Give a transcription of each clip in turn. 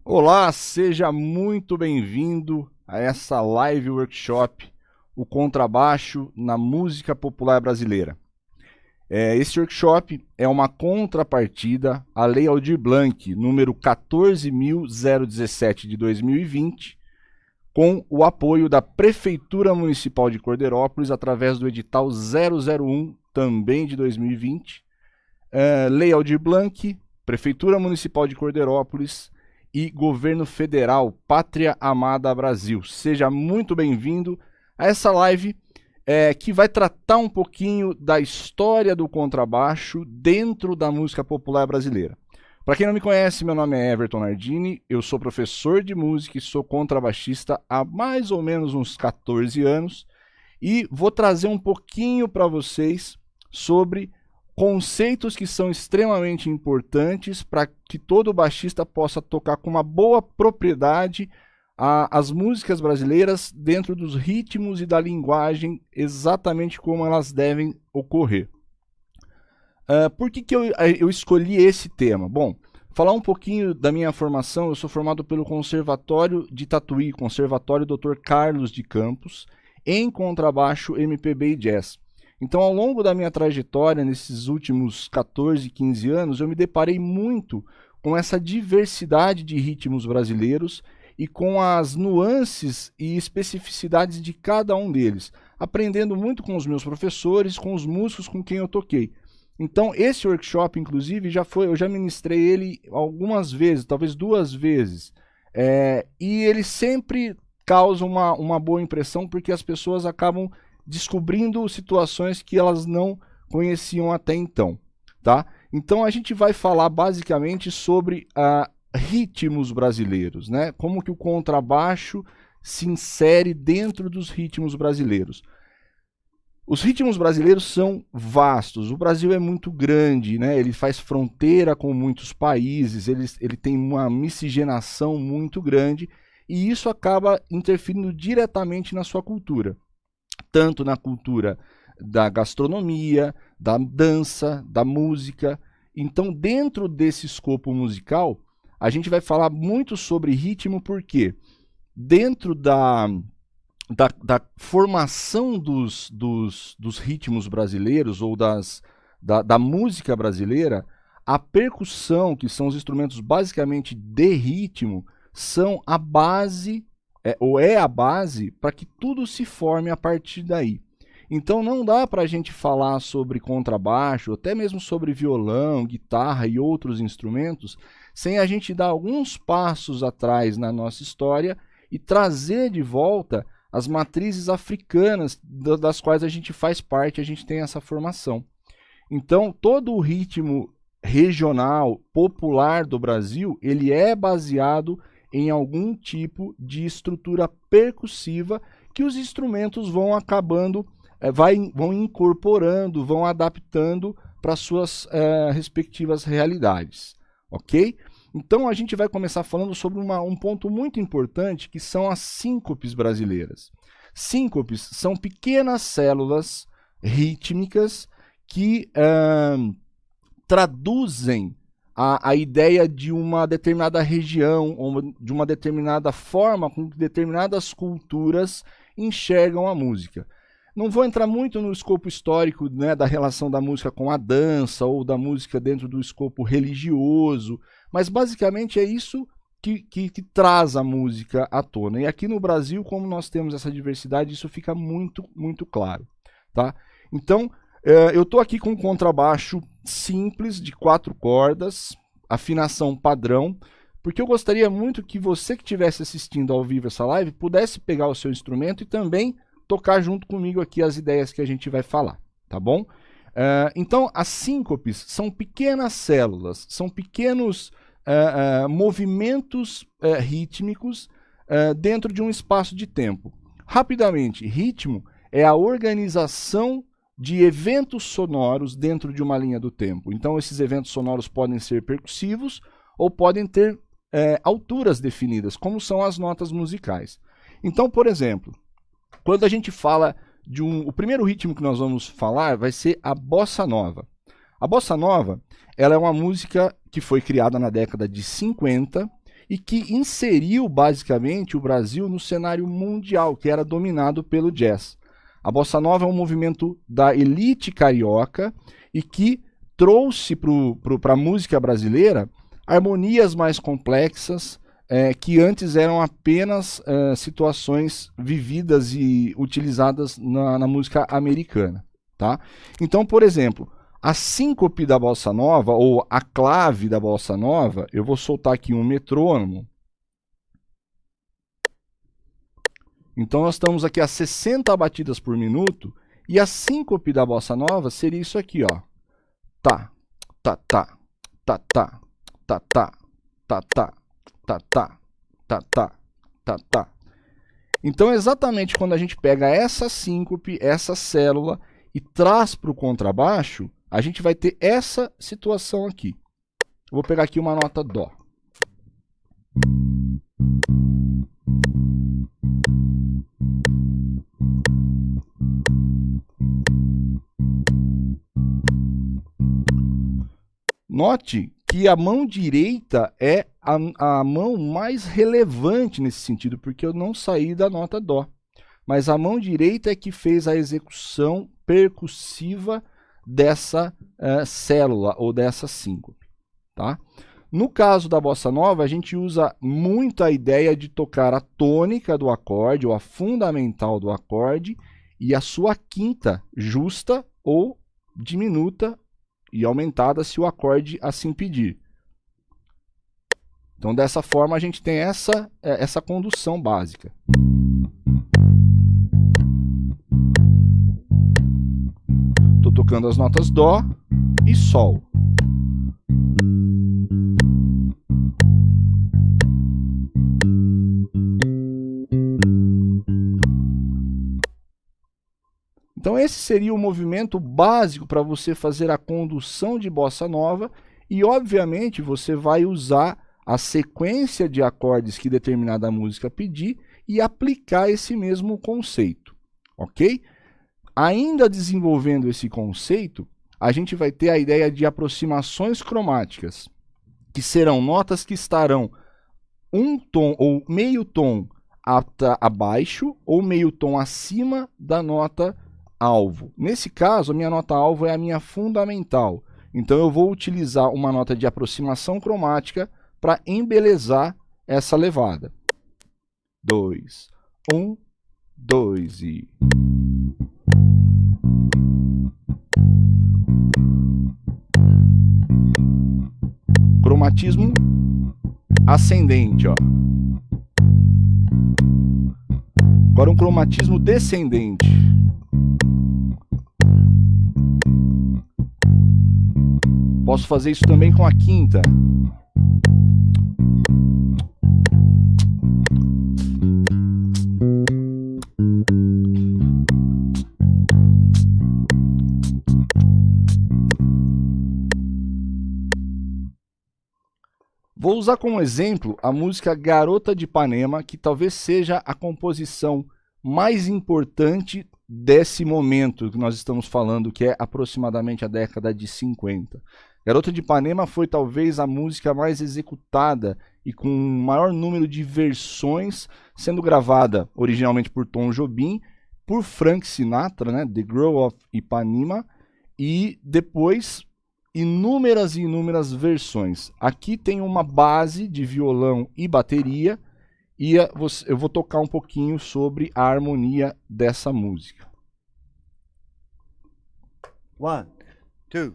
Olá, seja muito bem-vindo a essa live workshop, o contrabaixo na música popular brasileira. Esse workshop é uma contrapartida à Lei Aldir Blanc, número 14.017 de 2020, com o apoio da Prefeitura Municipal de Cordeirópolis através do edital 001, também de 2020. Lei Aldir Blanc, Prefeitura Municipal de Cordeirópolis e Governo Federal, Pátria Amada Brasil. Seja muito bem-vindo a essa live que vai tratar um pouquinho da história do contrabaixo dentro da música popular brasileira. Para quem não me conhece, meu nome é Everton Nardini, eu sou professor de música e sou contrabaixista há mais ou menos uns 14 anos e vou trazer um pouquinho para vocês sobre conceitos que são extremamente importantes para que todo baixista possa tocar com uma boa propriedade as músicas brasileiras dentro dos ritmos e da linguagem exatamente como elas devem ocorrer. Por que eu escolhi esse tema? Bom, falar um pouquinho da minha formação. Eu sou formado pelo Conservatório de Tatuí, Conservatório Dr. Carlos de Campos, em contrabaixo, MPB e jazz. Então, ao longo da minha trajetória, nesses últimos 14, 15 anos, eu me deparei muito com essa diversidade de ritmos brasileiros e com as nuances e especificidades de cada um deles, aprendendo muito com os meus professores, com os músicos com quem eu toquei. Então, esse workshop, inclusive, eu já ministrei ele algumas vezes, talvez 2 vezes, e ele sempre causa uma boa impressão, porque as pessoas acabam descobrindo situações que elas não conheciam até então, tá? Então a gente vai falar basicamente sobre ritmos brasileiros, né? Como que o contrabaixo se insere dentro dos ritmos brasileiros. Os ritmos brasileiros são vastos, o Brasil é muito grande, né? Ele faz fronteira com muitos países, ele tem uma miscigenação muito grande e isso acaba interferindo diretamente na sua cultura. Tanto na cultura da gastronomia, da dança, da música. Então, dentro desse escopo musical, a gente vai falar muito sobre ritmo, porque dentro da formação dos ritmos brasileiros, ou da música brasileira, a percussão, que são os instrumentos basicamente de ritmo, são a base é a base para que tudo se forme a partir daí. Então não dá para a gente falar sobre contrabaixo, até mesmo sobre violão, guitarra e outros instrumentos, sem a gente dar alguns passos atrás na nossa história e trazer de volta as matrizes africanas das quais a gente faz parte, a gente tem essa formação. Então todo o ritmo regional, popular do Brasil, ele é baseado em algum tipo de estrutura percussiva que os instrumentos vão acabando, vão incorporando, vão adaptando para suas respectivas realidades, ok? Então a gente vai começar falando sobre um ponto muito importante, que são as síncopes brasileiras. Síncopes são pequenas células rítmicas que traduzem a ideia de uma determinada região, ou de uma determinada forma com que determinadas culturas enxergam a música. Não vou entrar muito no escopo histórico, né, da relação da música com a dança, ou da música dentro do escopo religioso, mas basicamente é isso que traz a música à tona. E aqui no Brasil, como nós temos essa diversidade, isso fica muito, muito claro, tá? Então, eu estou aqui com um contrabaixo simples, de 4 cordas, afinação padrão, porque eu gostaria muito que você que estivesse assistindo ao vivo essa live pudesse pegar o seu instrumento e também tocar junto comigo aqui as ideias que a gente vai falar, tá bom? Então, as síncopes são pequenas células, são pequenos movimentos rítmicos dentro de um espaço de tempo. Rapidamente, ritmo é a organização de eventos sonoros dentro de uma linha do tempo. Então, esses eventos sonoros podem ser percussivos ou podem ter alturas definidas, como são as notas musicais. Então, por exemplo, quando a gente fala o primeiro ritmo que nós vamos falar vai ser a bossa nova. A bossa nova, ela é uma música que foi criada na década de 50 e que inseriu basicamente o Brasil no cenário mundial, que era dominado pelo jazz. A bossa nova é um movimento da elite carioca e que trouxe para a música brasileira harmonias mais complexas, que antes eram apenas situações vividas e utilizadas na música americana. Tá? Então, por exemplo, a síncope da bossa nova, ou a clave da bossa nova, eu vou soltar aqui um metrônomo. Então nós estamos aqui a 60 batidas por minuto, e a síncope da bossa nova seria isso aqui, ó. Tá, tá, tá, tá, tá, tá, tá, tá, tá, tá, tá, tá, tá, tá, tá. Então exatamente quando a gente pega essa síncope, essa célula, e traz para o contrabaixo, a gente vai ter essa situação aqui. Eu vou pegar aqui uma nota Dó. Note que a mão direita é a mão mais relevante nesse sentido, porque eu não saí da nota Dó. Mas a mão direita é que fez a execução percussiva dessa célula ou dessa síncope. Tá? No caso da bossa nova, a gente usa muito a ideia de tocar a tônica do acorde, ou a fundamental do acorde, e a sua quinta justa ou diminuta e aumentada se o acorde assim pedir. Então, dessa forma, a gente tem essa condução básica. Estou tocando as notas Dó e Sol. Então esse seria o movimento básico para você fazer a condução de bossa nova e obviamente você vai usar a sequência de acordes que determinada música pedir e aplicar esse mesmo conceito, ok? Ainda desenvolvendo esse conceito, a gente vai ter a ideia de aproximações cromáticas, que serão notas que estarão um tom ou meio tom abaixo ou meio tom acima da nota alvo. Nesse caso, a minha nota alvo é a minha fundamental. Então eu vou utilizar uma nota de aproximação cromática para embelezar essa levada. 2, 1, 2 e... Cromatismo ascendente, ó. Agora um cromatismo descendente. Posso fazer isso também com a quinta. Vou usar como exemplo a música Garota de Ipanema, que talvez seja a composição mais importante desse momento que nós estamos falando, que é aproximadamente a década de 50. Garota de Ipanema foi talvez a música mais executada e com o maior número de versões, sendo gravada originalmente por Tom Jobim, por Frank Sinatra, né, The Girl of Ipanema, e depois inúmeras e inúmeras versões. Aqui tem uma base de violão e bateria, e eu vou tocar um pouquinho sobre a harmonia dessa música. 1, 2,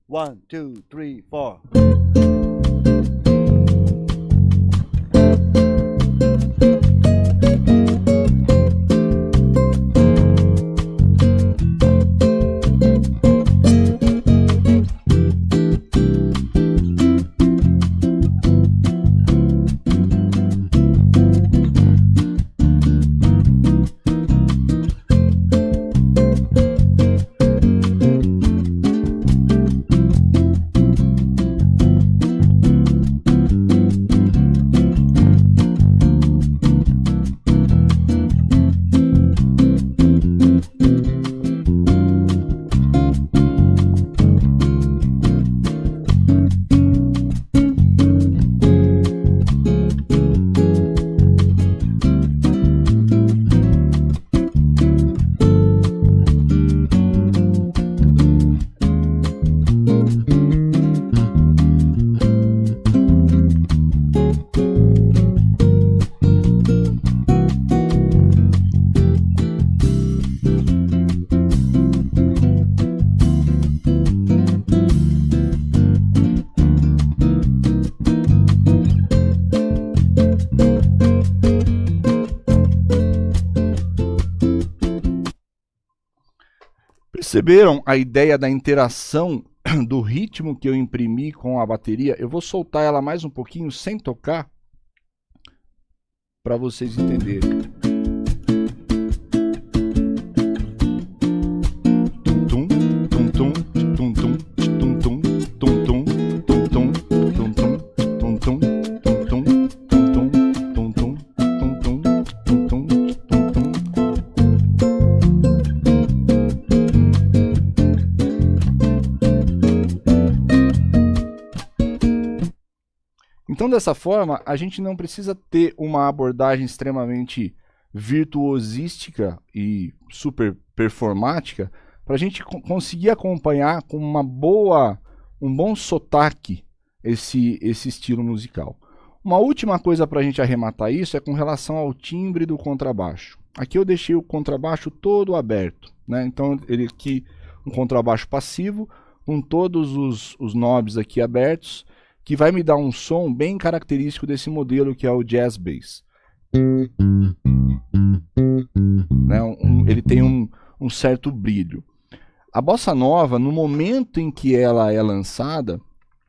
1, 2, 3, 4. Perceberam a ideia da interação do ritmo que eu imprimi com a bateria? Eu vou soltar ela mais um pouquinho sem tocar para vocês entenderem. Então, dessa forma, a gente não precisa ter uma abordagem extremamente virtuosística e super performática para a gente conseguir acompanhar com um bom sotaque esse estilo musical. Uma última coisa para a gente arrematar isso é com relação ao timbre do contrabaixo. Aqui eu deixei o contrabaixo todo aberto, né? Então, ele aqui um contrabaixo passivo com todos os knobs aqui abertos, que vai me dar um som bem característico desse modelo, que é o Jazz Bass. Né? Ele tem um certo brilho. A bossa nova, no momento em que ela é lançada,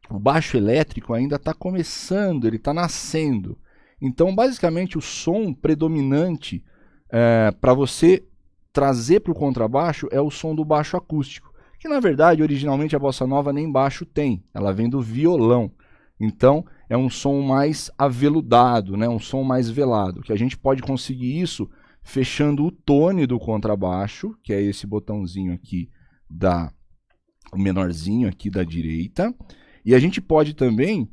o baixo elétrico ainda está começando, ele está nascendo. Então, basicamente, o som predominante para você trazer para o contrabaixo é o som do baixo acústico, que na verdade, originalmente, a bossa nova nem baixo tem, ela vem do violão. Então, é um som mais aveludado, né? Um som mais velado, que a gente pode conseguir isso fechando o tone do contrabaixo, que é esse botãozinho aqui, o menorzinho aqui da direita. E a gente pode também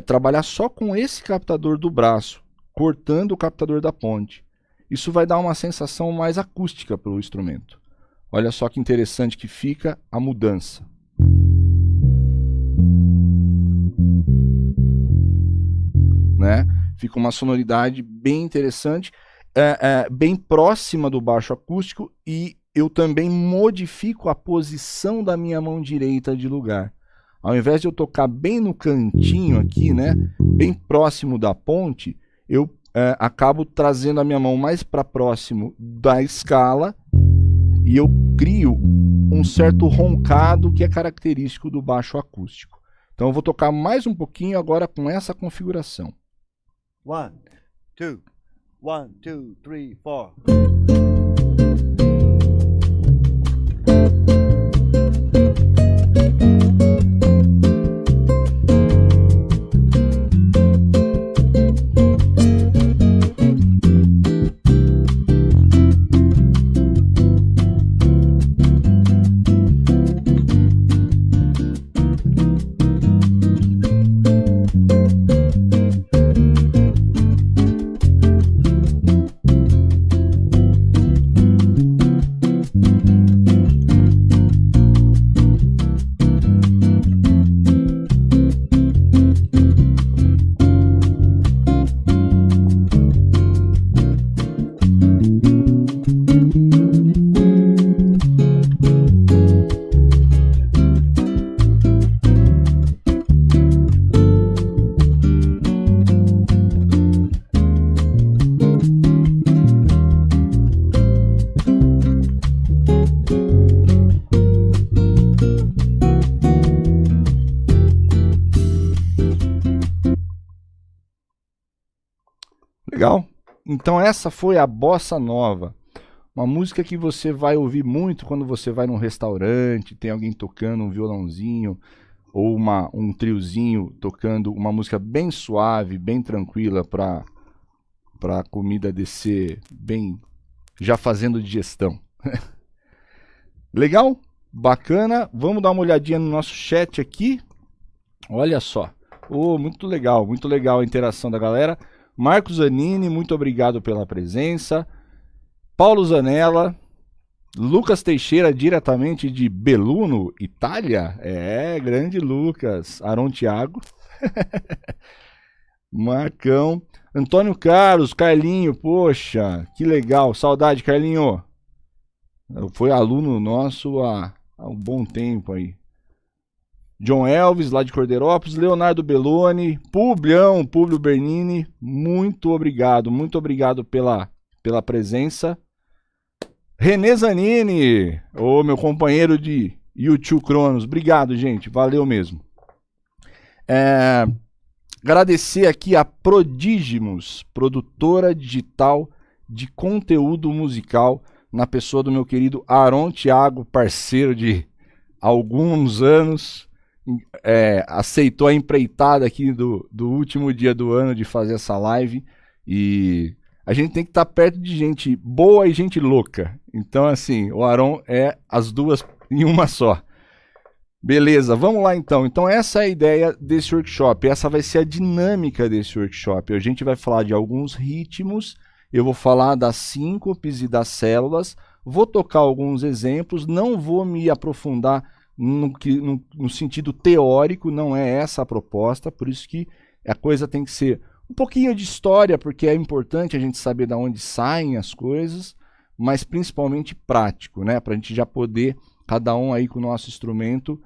trabalhar só com esse captador do braço, cortando o captador da ponte. Isso vai dar uma sensação mais acústica para o instrumento. Olha só que interessante que fica a mudança. Né? Fica uma sonoridade bem interessante, bem próxima do baixo acústico, e eu também modifico a posição da minha mão direita de lugar. Ao invés de eu tocar bem no cantinho aqui, né, bem próximo da ponte, eu acabo trazendo a minha mão mais para próximo da escala e eu crio um certo roncado que é característico do baixo acústico. Então eu vou tocar mais um pouquinho agora com essa configuração. 1, 2, 1, 2, 3, 4. Legal? Então essa foi a Bossa Nova. Uma música que você vai ouvir muito quando você vai num restaurante, tem alguém tocando um violãozinho, ou um triozinho tocando uma música bem suave, bem tranquila, para a comida descer bem, já fazendo digestão. Legal? Bacana? Vamos dar uma olhadinha no nosso chat aqui. Olha só. Muito legal a interação da galera. Marcos Zanini, muito obrigado pela presença. Paulo Zanella, Lucas Teixeira, diretamente de Belluno, Itália. Grande Lucas. Aron Thiago. Marcão. Antônio Carlos, Carlinho, poxa, que legal. Saudade, Carlinho. Foi aluno nosso há um bom tempo aí. John Elvis, lá de Cordeirópolis, Leonardo Belloni, Públio Bernini, muito obrigado pela presença. Renê Zanini, ô meu companheiro de YouTube Cronos, obrigado, gente, valeu mesmo. Agradecer aqui a Prodígimos, produtora digital de conteúdo musical, na pessoa do meu querido Aron Thiago, parceiro de alguns anos, aceitou a empreitada aqui do último dia do ano de fazer essa live, e a gente tem que estar perto de gente boa e gente louca. Então, assim, o Aron é as duas em uma só. Beleza, vamos lá então. Então essa é a ideia desse workshop, essa vai ser a dinâmica desse workshop. A gente vai falar de alguns ritmos, eu vou falar das síncopes e das células, vou tocar alguns exemplos, não vou me aprofundar no sentido teórico, não é essa a proposta, por isso que a coisa tem que ser um pouquinho de história, porque é importante a gente saber de onde saem as coisas, mas principalmente prático, né? Para a gente já poder, cada um aí com o nosso instrumento,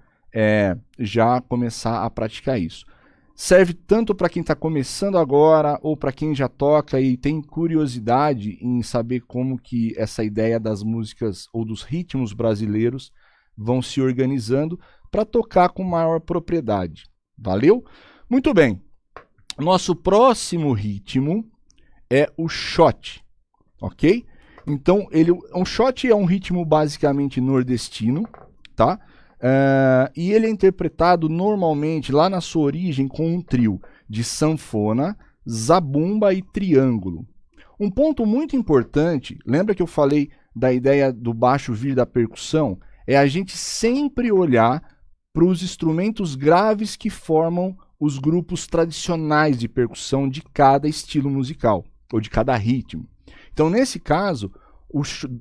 já começar a praticar isso. Serve tanto para quem está começando agora, ou para quem já toca e tem curiosidade em saber como que essa ideia das músicas ou dos ritmos brasileiros vão se organizando para tocar com maior propriedade. Valeu? Muito bem. Nosso próximo ritmo é o shot, ok? Então, um shot é um ritmo basicamente nordestino, tá? E ele é interpretado normalmente lá na sua origem com um trio de sanfona, zabumba e triângulo. Um ponto muito importante, lembra que eu falei da ideia do baixo vir da percussão? É a gente sempre olhar para os instrumentos graves que formam os grupos tradicionais de percussão de cada estilo musical, ou de cada ritmo. Então, nesse caso,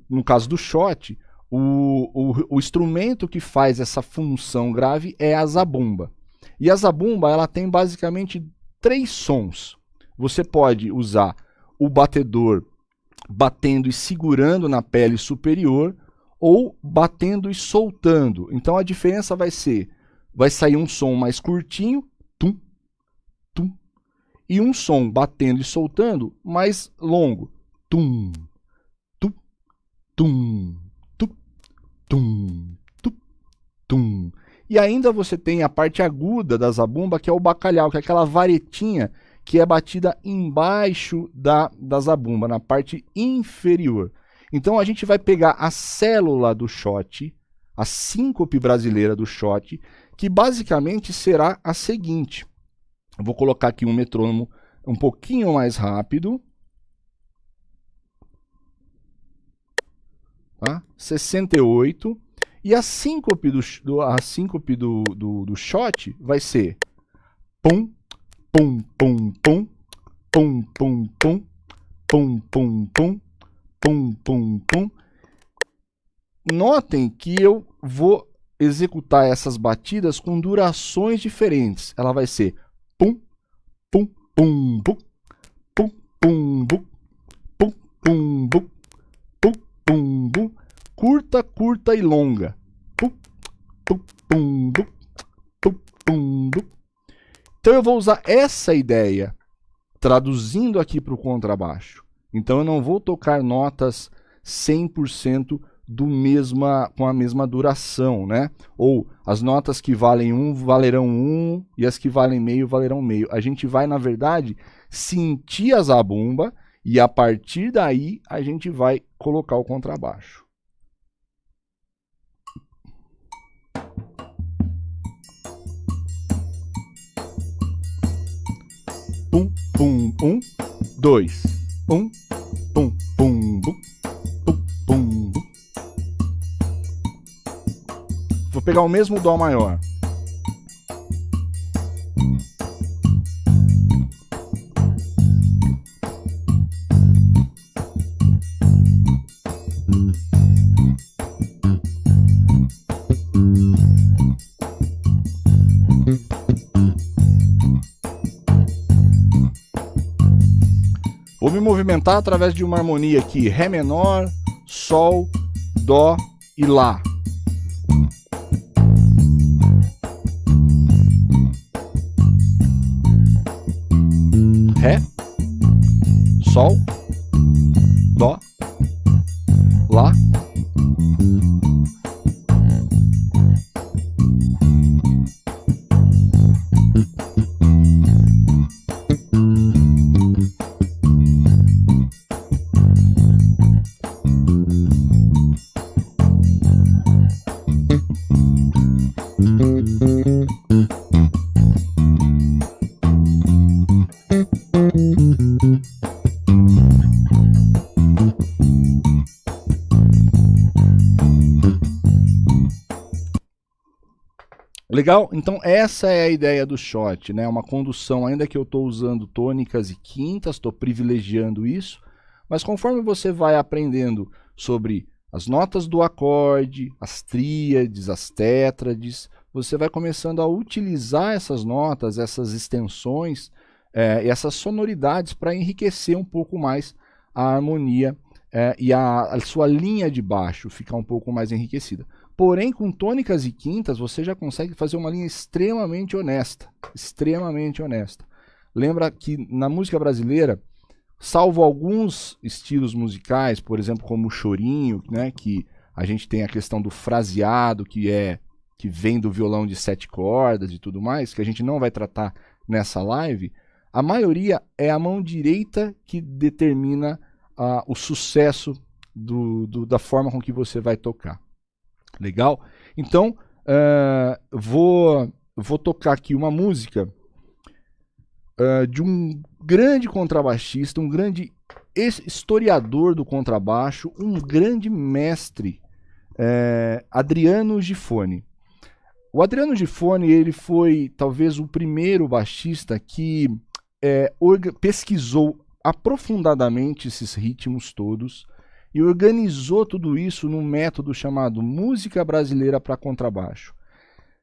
no caso do shot, o instrumento que faz essa função grave é a zabumba. E a zabumba ela tem basicamente 3 sons. Você pode usar o batedor batendo e segurando na pele superior, ou batendo e soltando. Então a diferença vai sair um som mais curtinho, tum, tum, e um som batendo e soltando mais longo, tum, tum, tum, tum, tum, tum, tum. E ainda você tem a parte aguda da zabumba, que é o bacalhau, que é aquela varetinha que é batida embaixo da zabumba, na parte inferior. Então a gente vai pegar a célula do shot, a síncope brasileira do shot, que basicamente será a seguinte. Eu vou colocar aqui um metrônomo um pouquinho mais rápido. Tá? 68. E a síncope do shot vai ser pum, pum, pum, pum, pum, pum, pum, pum, pum, pum, pum, pum, pum. Notem que eu vou executar essas batidas com durações diferentes. Ela vai ser pum, pum, pum, pum, pum, pum, pum, pum, pum, pum, pum, pum, pum, curta, curta e longa. Pum, pum, pum, pum, pum, pum, pum. Então eu vou usar essa ideia traduzindo aqui para o contrabaixo. Então eu não vou tocar notas 100% com a mesma duração, né? Ou as notas que valem 1 valerão 1 e as que valem meio valerão meio. A gente vai, na verdade, sentir a zabumba e a partir daí a gente vai colocar o contrabaixo. Pum, pum, 1, 2, 1, pum, pum, bum, pum, pum, bum. Vou pegar o mesmo dó maior. Vou me movimentar através de uma harmonia aqui, Ré menor, Sol, Dó e Lá. Ré, Sol, Dó, Lá, Legal? Então essa é a ideia do shot, né? Uma condução, ainda que eu estou usando tônicas e quintas, estou privilegiando isso, mas conforme você vai aprendendo sobre as notas do acorde, as tríades, as tétrades, você vai começando a utilizar essas notas, essas extensões, e essas sonoridades para enriquecer um pouco mais a harmonia e a sua linha de baixo ficar um pouco mais enriquecida. Porém, com tônicas e quintas, você já consegue fazer uma linha extremamente honesta. Extremamente honesta. Lembra que na música brasileira, salvo alguns estilos musicais, por exemplo, como o chorinho, né, que a gente tem a questão do fraseado, que vem do violão de 7 cordas e tudo mais, que a gente não vai tratar nessa live, a maioria é a mão direita que determina o sucesso da forma com que você vai tocar. Legal? Então, vou tocar aqui uma música de um grande contrabaixista, um grande historiador do contrabaixo, um grande mestre, Adriano Gifone. O Adriano Gifone, ele foi talvez o primeiro baixista que pesquisou aprofundadamente esses ritmos todos e organizou tudo isso num método chamado Música Brasileira para Contrabaixo.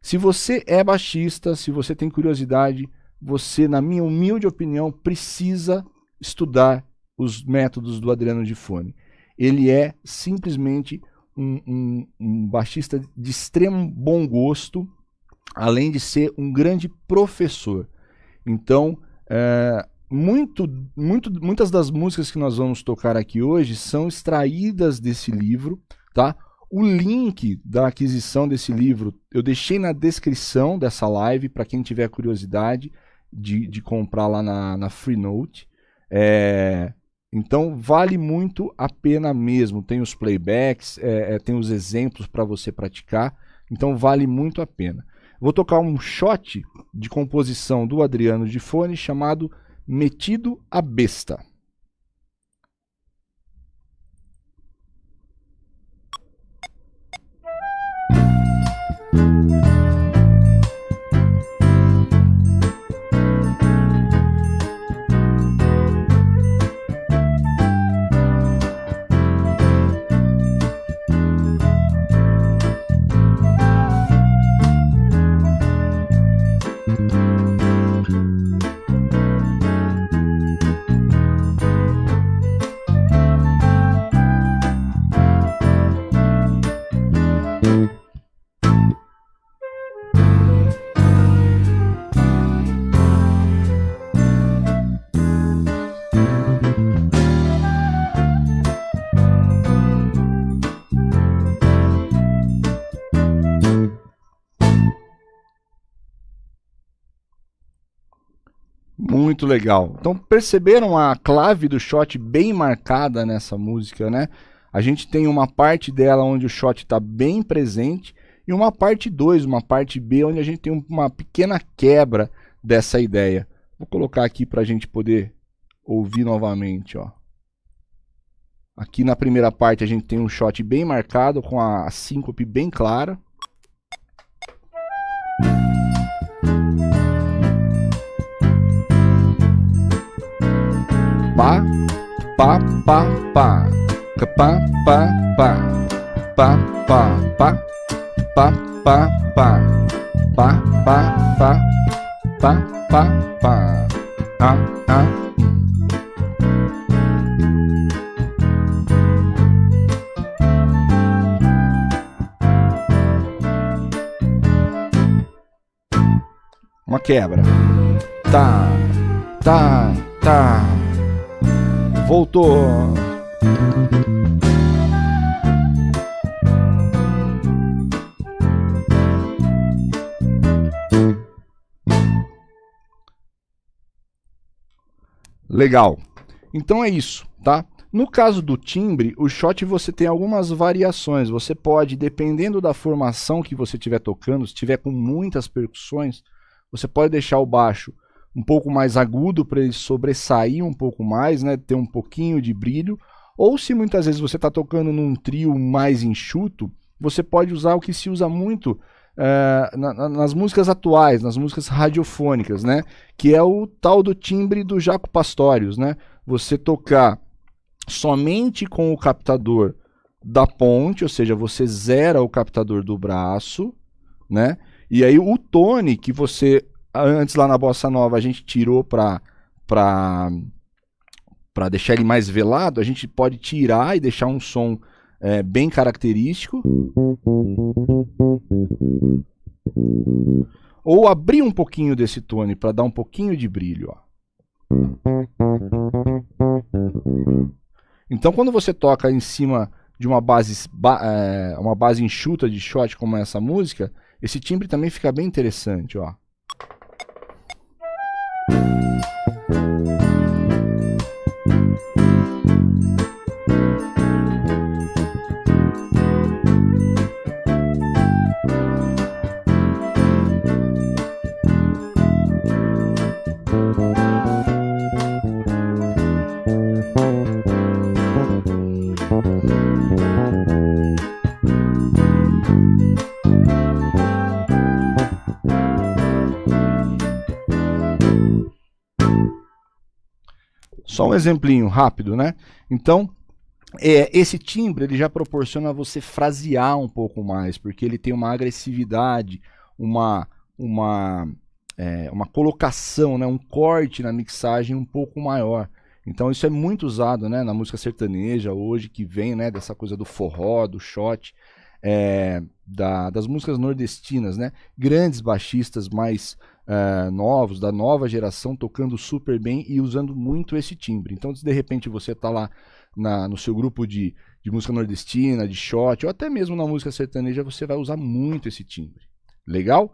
Se você é baixista, se você tem curiosidade, você, na minha humilde opinião, precisa estudar os métodos do Adriano Gifone. Ele é simplesmente um baixista de extremo bom gosto, além de ser um grande professor. Então, muitas das músicas que nós vamos tocar aqui hoje são extraídas desse livro, tá? O link da aquisição desse livro eu deixei na descrição dessa live para quem tiver curiosidade de comprar lá na Freenote. Então vale muito a pena mesmo. Tem os playbacks, tem os exemplos para você praticar. Então vale muito a pena. Vou tocar um shot de composição do Adriano Gifone chamado Metido a Besta. Muito legal. Então perceberam a clave do shot bem marcada nessa música, né? A gente tem uma parte dela onde o shot está bem presente e uma parte 2, uma parte B, onde a gente tem uma pequena quebra dessa ideia. Vou colocar aqui para a gente poder ouvir novamente, ó. Aqui na primeira parte a gente tem um shot bem marcado com a síncope bem clara. Pá, pá, pá, pá, pá, pá, pá, pá, pá, pá, pá, pá, pá, pá, pá, pá, pá, pá, pá, Uma quebra. Tá, tá, tá. Voltou. Legal. Então é isso, tá? No caso do timbre, o shot você tem algumas variações. Você pode, dependendo da formação que você estiver tocando, se tiver com muitas percussões, você pode deixar o baixo um pouco mais agudo para ele sobressair um pouco mais, né? Ter um pouquinho de brilho. Ou se muitas vezes você está tocando num trio mais enxuto, você pode usar o que se usa muito nas músicas atuais, nas músicas radiofônicas, né? Que é o tal do timbre do Jaco Pastorius, né? Você tocar somente com o captador da ponte, ou seja, você zera o captador do braço, né? E aí o tone que você antes lá na bossa nova a gente tirou para deixar ele mais velado, a gente pode tirar e deixar um som bem característico. Ou abrir um pouquinho desse tone para dar um pouquinho de brilho, ó. Então quando você toca em cima de uma base enxuta de shot como essa música, esse timbre também fica bem interessante, ó. Só um exemplinho rápido, né? Então, esse timbre ele já proporciona você frasear um pouco mais, porque ele tem uma agressividade, uma colocação, né? Um corte na mixagem um pouco maior. Então isso é muito usado, né, na música sertaneja hoje, que vem, né, dessa coisa do forró, do shot, das músicas nordestinas, né? Grandes baixistas mais novos, da nova geração, tocando super bem e usando muito esse timbre. Então, se de repente você está lá no seu grupo de música nordestina, de shot, ou até mesmo na música sertaneja, você vai usar muito esse timbre. Legal?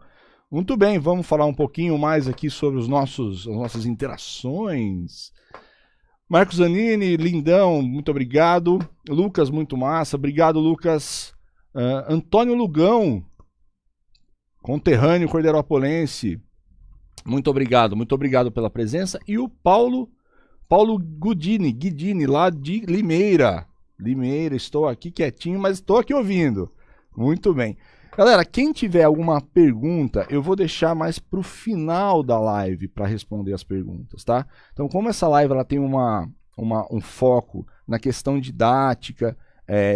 Muito bem, vamos falar um pouquinho mais aqui sobre as nossas interações. Marcos Zanini, lindão, muito obrigado. Lucas, muito massa, obrigado, Lucas. Antônio Lugão, conterrâneo cordeirópolense, muito obrigado pela presença. E o Paulo Guidini, lá de Limeira, estou aqui quietinho, mas estou aqui ouvindo. Muito bem. Galera, quem tiver alguma pergunta, eu vou deixar mais para o final da live para responder as perguntas, tá? Então, como essa live ela tem um foco na questão didática,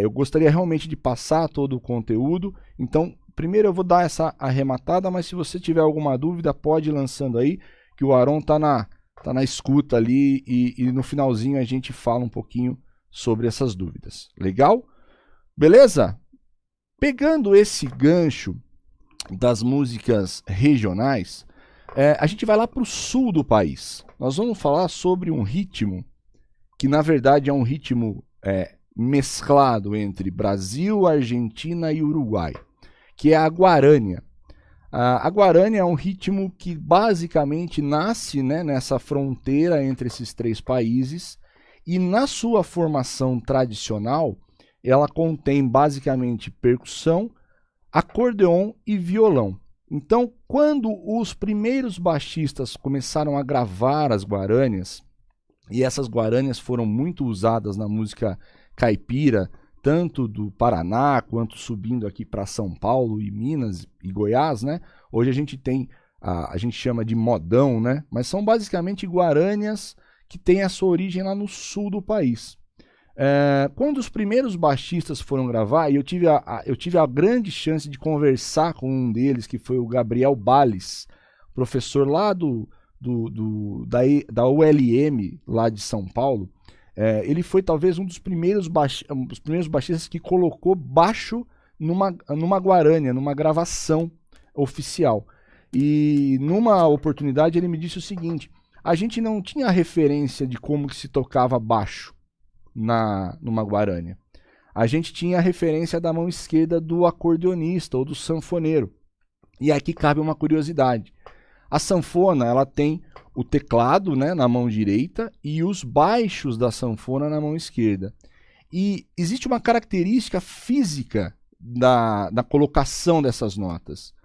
eu gostaria realmente de passar todo o conteúdo. Então, primeiro eu vou dar essa arrematada, mas se você tiver alguma dúvida, pode ir lançando aí, que o Aron tá na escuta ali e no finalzinho a gente fala um pouquinho sobre essas dúvidas. Legal? Beleza? Pegando esse gancho das músicas regionais, a gente vai lá para o sul do país. Nós vamos falar sobre um ritmo que, na verdade, é um ritmo mesclado entre Brasil, Argentina e Uruguai, que é a guarânia. A guarânia é um ritmo que basicamente nasce, né, nessa fronteira entre esses três países, e na sua formação tradicional, ela contém basicamente percussão, acordeon e violão. Então, quando os primeiros baixistas começaram a gravar as guarânias, e essas guarânias foram muito usadas na música caipira, tanto do Paraná quanto subindo aqui para São Paulo e Minas e Goiás, né? Hoje a gente tem, a gente chama de modão, né? Mas são basicamente guarânias que têm a sua origem lá no sul do país. Quando os primeiros baixistas foram gravar, e eu tive a grande chance de conversar com um deles, que foi o Gabriel Bales, professor lá da ULM, lá de São Paulo. Ele foi talvez um dos primeiros baixistas que colocou baixo numa guarânia, numa gravação oficial. E numa oportunidade ele me disse o seguinte: a gente não tinha referência de como que se tocava baixo numa guarânia. A gente tinha a referência da mão esquerda do acordeonista ou do sanfoneiro. E aqui cabe uma curiosidade. A sanfona, ela tem o teclado, né, na mão direita e os baixos da sanfona na mão esquerda. E existe uma característica física da colocação dessas notas.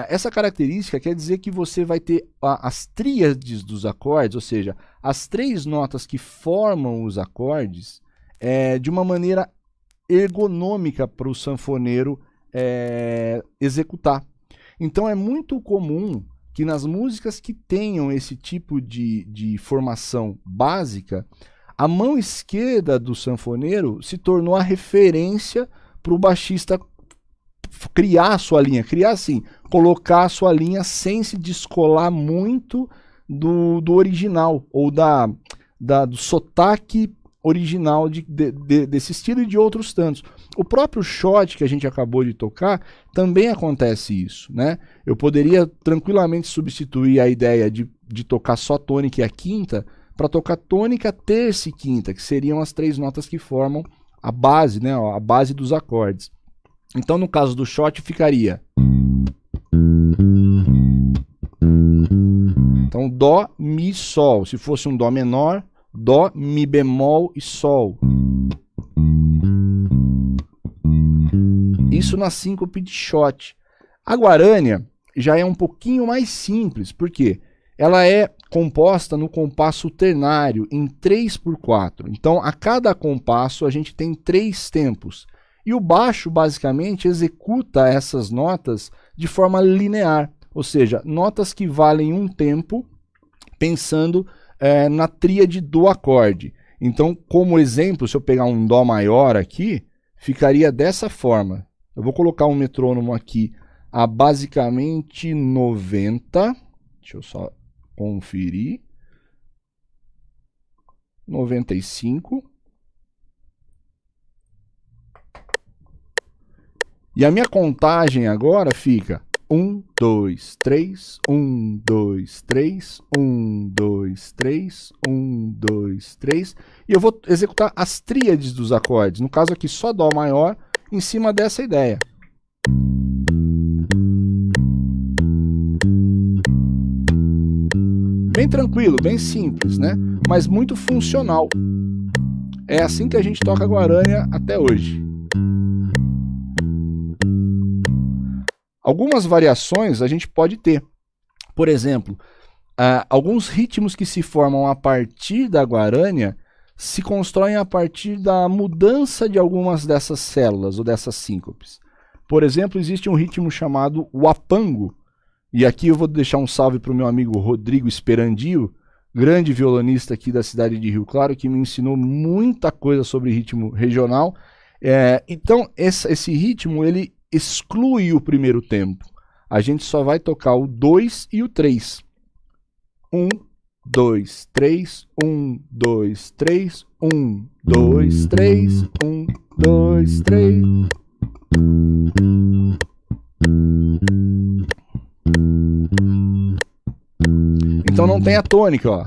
Essa característica quer dizer que você vai ter as tríades dos acordes, ou seja, as três notas que formam os acordes, de uma maneira ergonômica para o sanfoneiro executar. Então é muito comum que nas músicas que tenham esse tipo de formação básica, a mão esquerda do sanfoneiro se tornou a referência para o baixista criar a sua linha, criar assim, colocar a sua linha sem se descolar muito do original, ou do sotaque original desse estilo e de outros tantos. O próprio shot que a gente acabou de tocar, também acontece isso, né? Eu poderia tranquilamente substituir a ideia de tocar só tônica e a quinta, para tocar tônica, terça e quinta, que seriam as 3 notas que formam a base, né? A base dos acordes. Então, no caso do shot, ficaria... Então, dó, mi, sol. Se fosse um dó menor, dó, mi bemol e sol. Isso na síncope de shot. A guarânia já é um pouquinho mais simples, porque ela é composta no compasso ternário, em 3/4. Então, a cada compasso, a gente tem 3 tempos. E o baixo, basicamente, executa essas notas de forma linear, ou seja, notas que valem um tempo, pensando na tríade do acorde. Então, como exemplo, se eu pegar um dó maior aqui, ficaria dessa forma. Eu vou colocar um metrônomo aqui a basicamente 90. Deixa eu só conferir. 95. E a minha contagem agora fica 1, 2, 3, 1, 2, 3, 1, 2, 3, 1, 2, 3. E eu vou executar as tríades dos acordes. No caso aqui, só dó maior, em cima dessa ideia. Bem tranquilo, bem simples, né? Mas muito funcional. É assim que a gente toca guarânia até hoje. Algumas variações a gente pode ter. Por exemplo, alguns ritmos que se formam a partir da guarânia se constroem a partir da mudança de algumas dessas células ou dessas síncopes. Por exemplo, existe um ritmo chamado huapango, e aqui eu vou deixar um salve para o meu amigo Rodrigo Esperandio, grande violonista aqui da cidade de Rio Claro, que me ensinou muita coisa sobre ritmo regional. Então, esse ritmo, ele exclui o primeiro tempo. A gente só vai tocar o 2 e o 3. 1, 2, 3, 1, 2, 3, 1, 2, 3, 1, 2, 3. Então não tem a tônica, ó.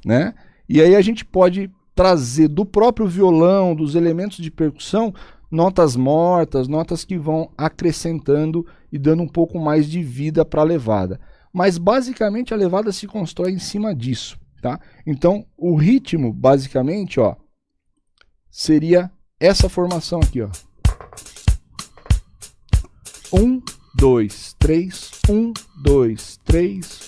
Né? E aí a gente pode trazer do próprio violão, dos elementos de percussão, notas mortas, notas que vão acrescentando e dando um pouco mais de vida para a levada. Mas basicamente a levada se constrói em cima disso, tá? Então o ritmo, basicamente, ó, seria essa formação aqui, ó. 1, 2, 3, 1, 2, 3.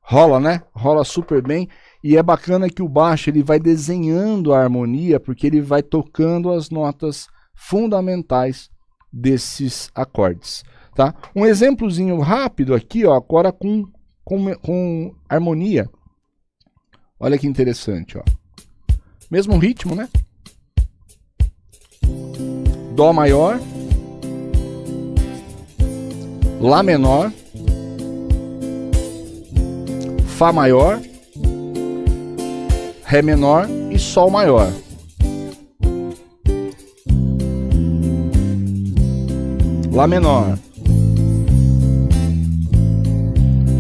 Rola, né? Rola super bem. E é bacana que o baixo ele vai desenhando a harmonia, porque ele vai tocando as notas fundamentais desses acordes, tá? Um exemplozinho rápido aqui, ó, agora com com harmonia. Olha que interessante, ó. Mesmo ritmo, né? Dó maior, Lá menor, Fá maior, Ré menor e Sol maior. Lá menor,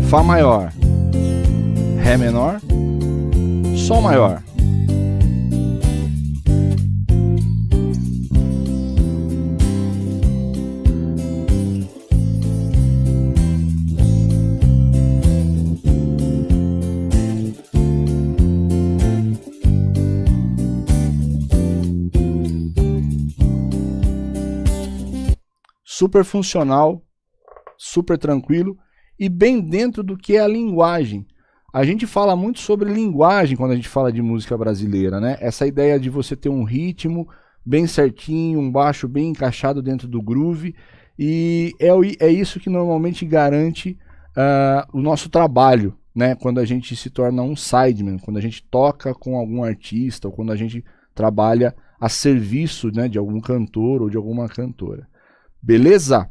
Fá maior, Ré menor, Sol maior. Super funcional, super tranquilo e bem dentro do que é a linguagem. A gente fala muito sobre linguagem quando a gente fala de música brasileira, né? Essa ideia de você ter um ritmo bem certinho, um baixo bem encaixado dentro do groove, e é isso que normalmente garante o nosso trabalho, né? Quando a gente se torna um sideman, quando a gente toca com algum artista ou quando a gente trabalha a serviço, né, de algum cantor ou de alguma cantora. Beleza?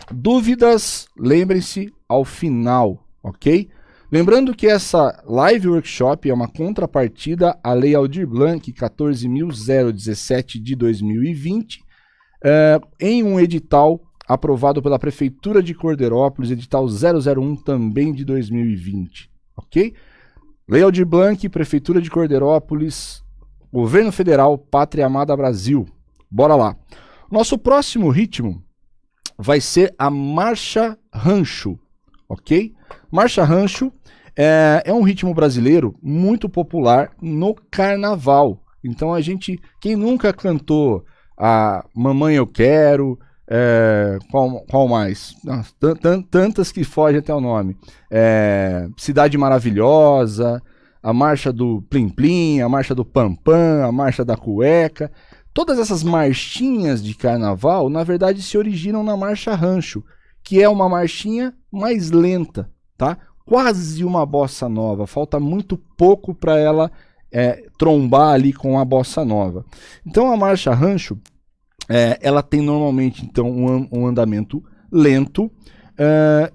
Dúvidas, lembrem-se ao final, ok? Lembrando que essa live workshop é uma contrapartida à Lei Aldir Blanc 14.017 de 2020, em um edital aprovado pela Prefeitura de Corderópolis, edital 001 também de 2020, ok? Lei Aldir Blanc, Prefeitura de Corderópolis, Governo Federal, Pátria Amada Brasil. Bora lá. Nosso próximo ritmo vai ser a Marcha Rancho, ok? Marcha Rancho é um ritmo brasileiro muito popular no carnaval. Então quem nunca cantou a Mamãe Eu Quero, qual mais? Tantas que fogem até o nome. Cidade Maravilhosa, a Marcha do Plim Plim, a Marcha do Pam Pam, a Marcha da Cueca. Todas essas marchinhas de carnaval, na verdade, se originam na Marcha Rancho, que é uma marchinha mais lenta, tá? Quase uma bossa nova, falta muito pouco para ela trombar ali com a bossa nova. Então a Marcha Rancho, ela tem normalmente então um andamento lento,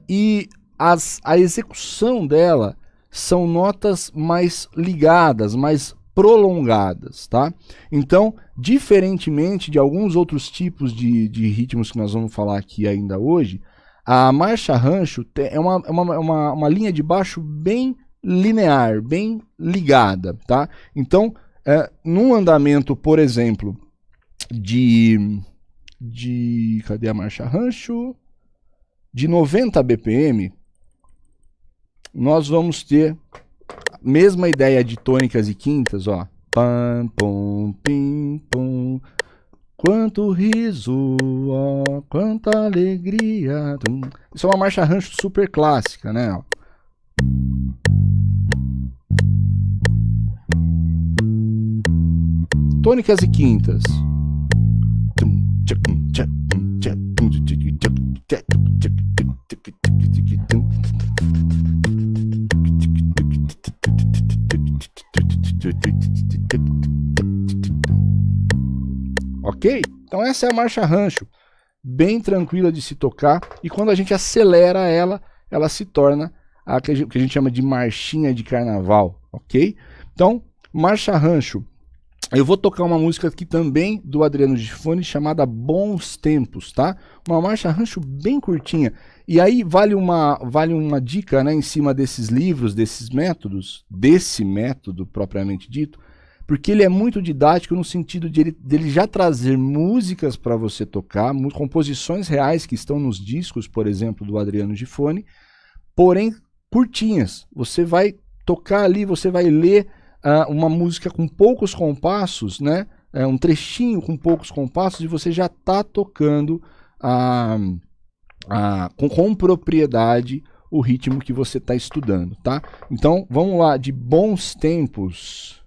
e a execução dela são notas mais ligadas, mais prolongadas, tá? Então, diferentemente de alguns outros tipos de ritmos que nós vamos falar aqui ainda hoje, a Marcha Rancho é uma linha de baixo bem linear, bem ligada, tá? Então, num andamento, por exemplo, cadê a Marcha Rancho? De 90 BPM, nós vamos ter mesma ideia de tônicas e quintas, ó. Pam, pum, pim, pum. Quanto riso, ó, quanta alegria. Isso é uma Marcha Rancho super clássica, né? Ó. Tônicas e quintas. Ok? Então essa é a Marcha Rancho, bem tranquila de se tocar, e quando a gente acelera ela se torna a que a gente chama de marchinha de carnaval, ok? Então, Marcha Rancho. Eu vou tocar uma música aqui também do Adriano Gifone chamada Bons Tempos, tá? Uma Marcha Rancho bem curtinha. E aí vale uma dica, né, em cima desses livros, desses métodos, desse método propriamente dito, porque ele é muito didático no sentido de ele já trazer músicas para você tocar, composições reais que estão nos discos, por exemplo, do Adriano Gifone, porém curtinhas. Você vai tocar ali, você vai ler uma música com poucos compassos, né? Um trechinho com poucos compassos, e você já está tocando com propriedade o ritmo que você está estudando, tá? Então, vamos lá, de Bons Tempos.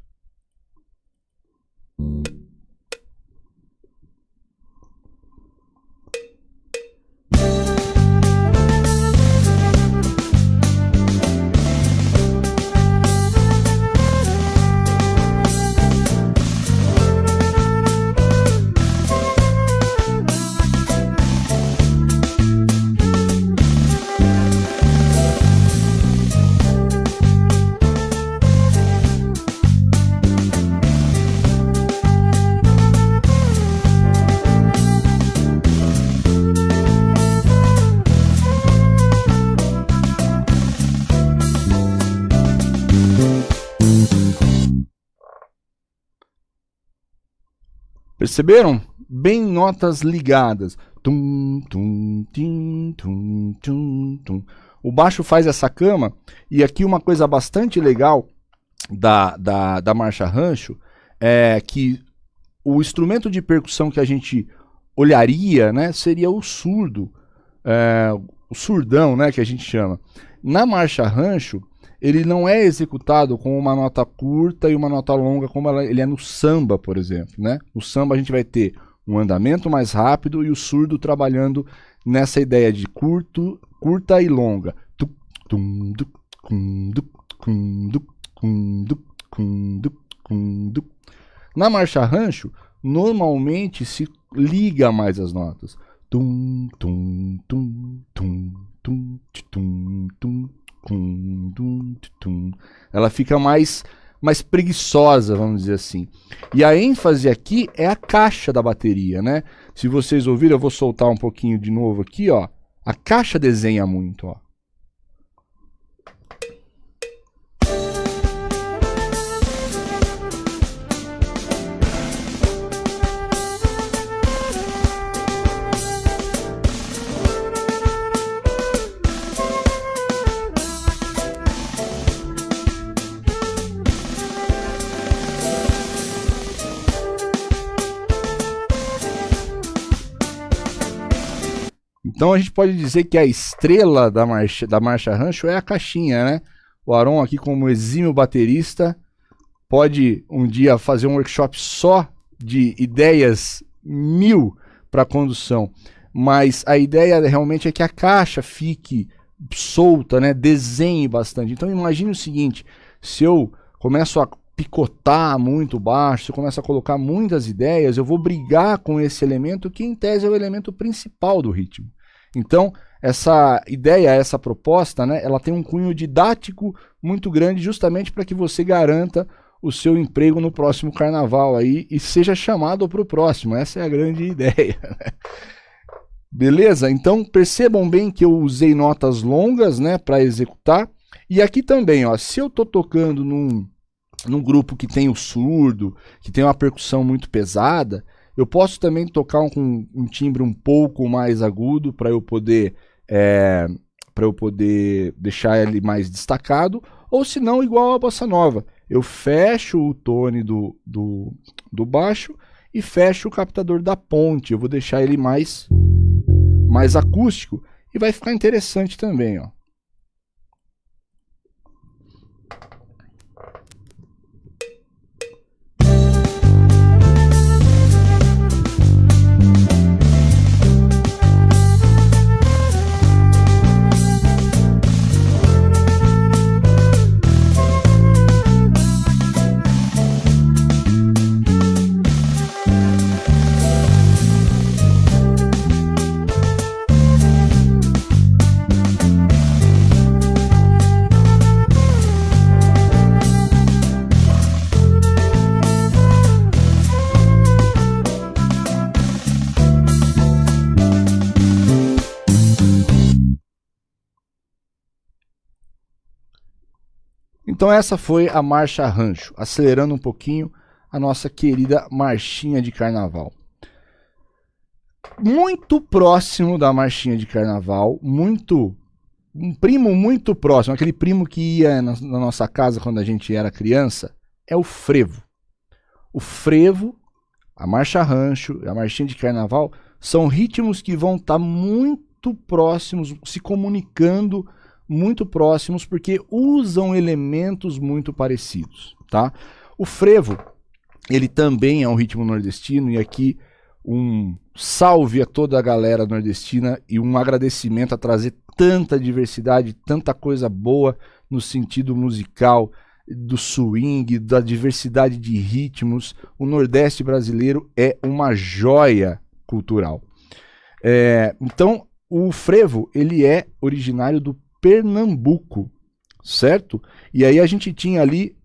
Perceberam? Bem notas ligadas. Tum, tum, tim, tum, tum, tum. O baixo faz essa cama, e aqui uma coisa bastante legal da marcha rancho é que o instrumento de percussão que a gente olharia, né, seria o surdo, o surdão, né, que a gente chama. Na marcha rancho, ele não é executado com uma nota curta e uma nota longa como ele é no samba, por exemplo, né? No samba a gente vai ter um andamento mais rápido e o surdo trabalhando nessa ideia de curta e longa. Na marcha rancho, normalmente se liga mais as notas. Ela fica mais preguiçosa, vamos dizer assim. E a ênfase aqui é a caixa da bateria, né? Se vocês ouviram, eu vou soltar um pouquinho de novo aqui, ó. A caixa desenha muito, ó. Então a gente pode dizer que a estrela da marcha rancho é a caixinha, né? O Aron aqui como exímio baterista pode um dia fazer um workshop só de ideias 1000 para condução. Mas a ideia realmente é que a caixa fique solta, né? Desenhe bastante. Então imagine o seguinte, se eu começo a picotar muito baixo, se eu começo a colocar muitas ideias, eu vou brigar com esse elemento que em tese é o elemento principal do ritmo. Então, essa ideia, essa proposta, né, ela tem um cunho didático muito grande justamente para que você garanta o seu emprego no próximo carnaval aí e seja chamado para o próximo. Essa é a grande ideia. Né? Beleza? Então, percebam bem que eu usei notas longas, né, para executar. E aqui também, ó, se eu estou tocando num grupo que tem o surdo, que tem uma percussão muito pesada, eu posso também tocar com um timbre um pouco mais agudo para eu poder deixar ele mais destacado, ou se não, igual a bossa nova. Eu fecho o tone do baixo e fecho o captador da ponte. Eu vou deixar ele mais acústico e vai ficar interessante também, ó. Então essa foi a marcha rancho, acelerando um pouquinho a nossa querida marchinha de carnaval. Muito próximo da marchinha de carnaval, um primo muito próximo, aquele primo que ia na nossa casa quando a gente era criança, é o frevo. O frevo, a marcha rancho e a marchinha de carnaval são ritmos que vão estar muito próximos, se comunicando muito próximos, porque usam elementos muito parecidos, tá? O frevo, ele também é um ritmo nordestino, e aqui um salve a toda a galera nordestina e um agradecimento a trazer tanta diversidade, tanta coisa boa no sentido musical, do swing, da diversidade de ritmos. O Nordeste brasileiro é uma joia cultural. Então, o frevo, ele é originário do Pernambuco, certo? E aí a gente tinha ali,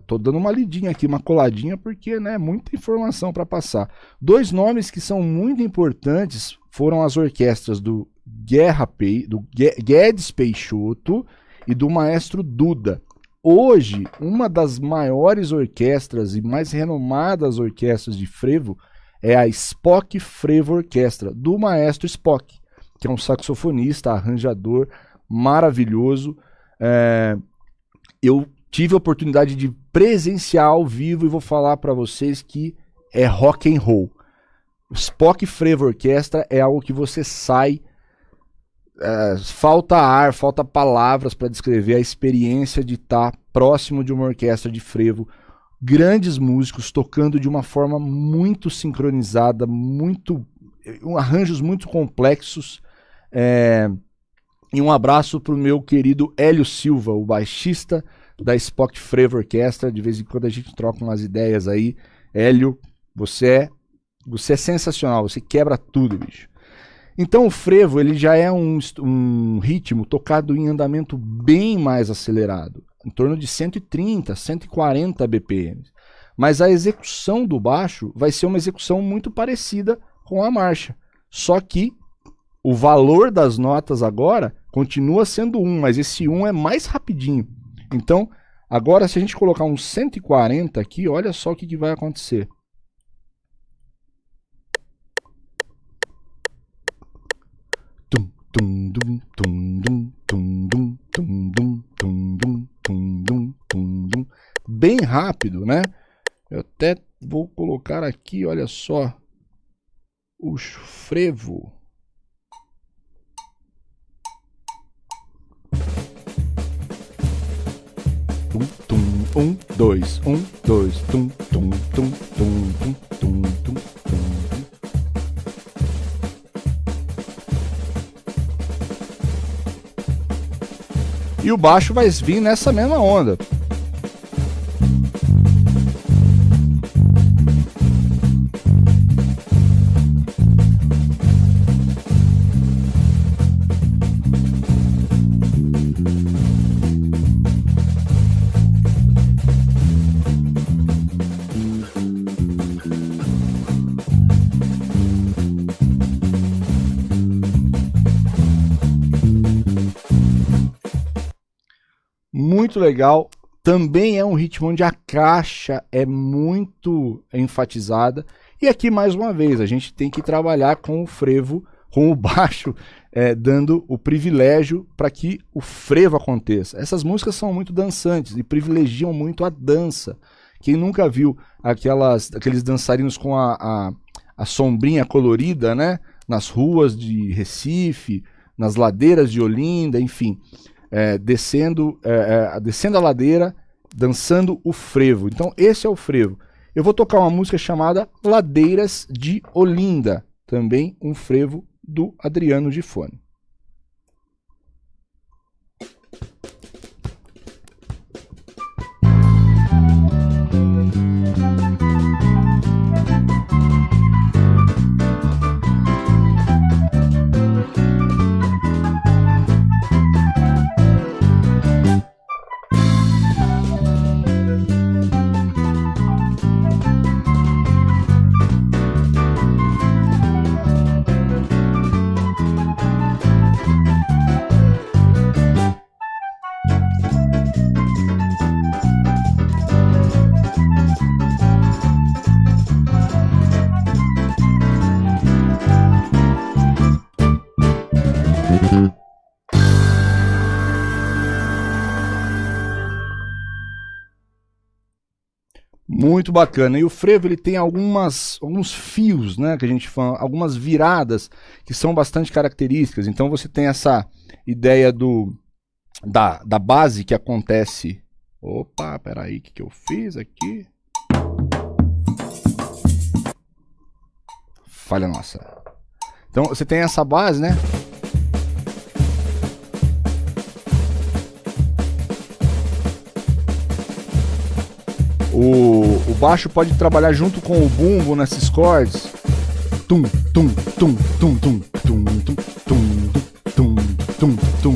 tô dando uma lidinha aqui, uma coladinha, porque, né, muita informação para passar. Dois nomes que são muito importantes foram as orquestras do Guedes Peixoto e do maestro Duda. Hoje, uma das maiores orquestras e mais renomadas orquestras de frevo é a Spock Frevo Orquestra, do maestro Spock, que é um saxofonista, arranjador maravilhoso. Eu tive a oportunidade de presenciar ao vivo e vou falar para vocês que é rock and roll. Spock Frevo Orquestra é algo que você sai, falta ar, falta palavras para descrever a experiência de estar próximo de uma orquestra de frevo. Grandes músicos tocando de uma forma muito sincronizada, arranjos muito complexos. E um abraço para o meu querido Hélio Silva, o baixista da Spock Frevo Orquestra. De vez em quando a gente troca umas ideias aí. Hélio, você é sensacional, você quebra tudo, bicho. Então o frevo ele já é um ritmo tocado em andamento bem mais acelerado, em torno de 130, 140 BPM. Mas a execução do baixo vai ser uma execução muito parecida com a marcha. Só que o valor das notas agora continua sendo 1, mas esse 1 é mais rapidinho. Então, agora se a gente colocar um 140 aqui, olha só o que vai acontecer. Bem rápido, né? Eu até vou colocar aqui, olha só, o frevo. Um, dois, tum, tum, tum, tum, tum, tum, tum, tum. E o baixo vai vir nessa mesma onda. Muito legal. Também é um ritmo onde a caixa é muito enfatizada. E aqui, mais uma vez, a gente tem que trabalhar com o frevo, com o baixo, dando o privilégio para que o frevo aconteça. Essas músicas são muito dançantes e privilegiam muito a dança. Quem nunca viu aqueles dançarinos com a sombrinha colorida, né? Nas ruas de Recife, nas ladeiras de Olinda, enfim... descendo a ladeira, dançando o frevo. Então esse é o frevo. Eu vou tocar uma música chamada Ladeiras de Olinda, também um frevo do Adriano Gifone. Muito bacana. E o frevo ele tem alguns fios, né, que a gente fala, algumas viradas que são bastante características. Então você tem essa ideia da base que acontece. Opa, peraí, o que eu fiz aqui? Falha nossa. Então você tem essa base, né? O baixo pode trabalhar junto com o bumbo nesses chords. Tum, tum, tum, tum, tum, tum, tum, tum, tum, tum,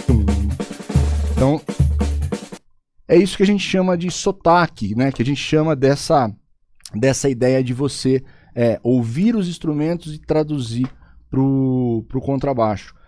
tum, então é isso que a gente chama de sotaque, né? Que a gente chama dessa ideia de você ouvir os instrumentos e traduzir para o contrabaixo.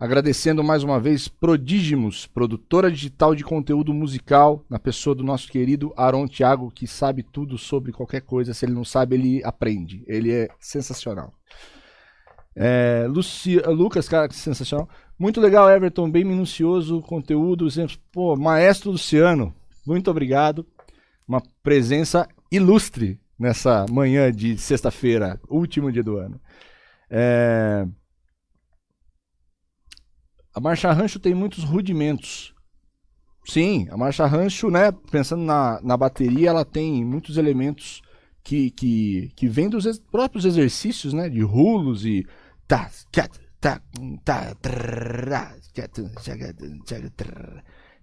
Agradecendo mais uma vez Prodígimos, produtora digital de conteúdo musical, na pessoa do nosso querido Aron Thiago, que sabe tudo sobre qualquer coisa. Se ele não sabe, ele aprende. Ele é sensacional. Lucas, cara, que sensacional. Muito legal, Everton, bem minucioso, conteúdo, exemplos. Pô, Maestro Luciano, muito obrigado. Uma presença ilustre nessa manhã de sexta-feira, último dia do ano. A marcha rancho tem muitos rudimentos. Sim, a marcha rancho, né, pensando na bateria, ela tem muitos elementos que vêm dos próprios exercícios, né, de rulos e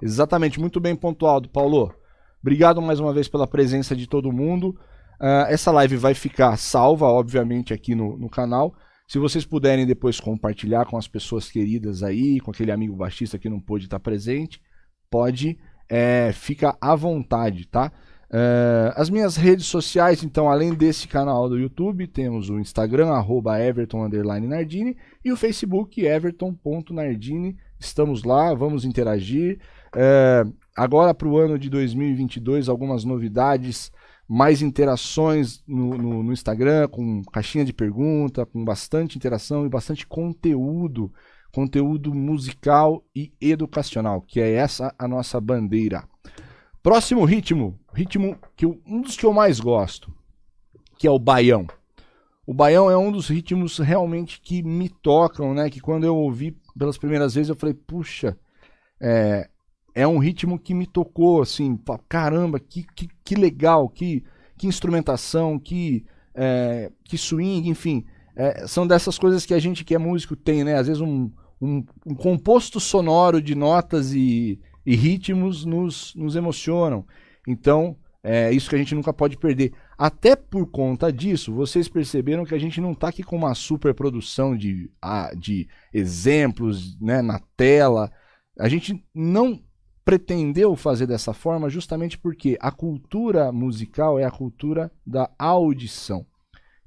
exatamente, muito bem pontuado, Paulo. Obrigado mais uma vez pela presença de todo mundo. Essa live vai ficar salva, obviamente, aqui no canal. Se vocês puderem depois compartilhar com as pessoas queridas aí, com aquele amigo baixista que não pôde estar presente, fica à vontade, tá? As minhas redes sociais, então, além desse canal do YouTube, temos o Instagram, @Everton_Nardini, e o Facebook, Everton.Nardini. Estamos lá, vamos interagir. Agora, para o ano de 2022, algumas novidades, mais interações no Instagram, com caixinha de pergunta, com bastante interação e bastante conteúdo musical e educacional, que é essa a nossa bandeira. Próximo ritmo que um dos que eu mais gosto, que é o baião. O baião é um dos ritmos realmente que me tocam, né? Que quando eu ouvi pelas primeiras vezes eu falei, puxa, é um ritmo que me tocou, assim, caramba, que legal, que instrumentação, que swing, enfim. São dessas coisas que a gente que é músico tem, né? Às vezes um composto sonoro de notas e ritmos nos emocionam. Então, é isso que a gente nunca pode perder. Até por conta disso, vocês perceberam que a gente não está aqui com uma super produção de exemplos, né, na tela. A gente não pretendeu fazer dessa forma justamente porque a cultura musical é a cultura da audição.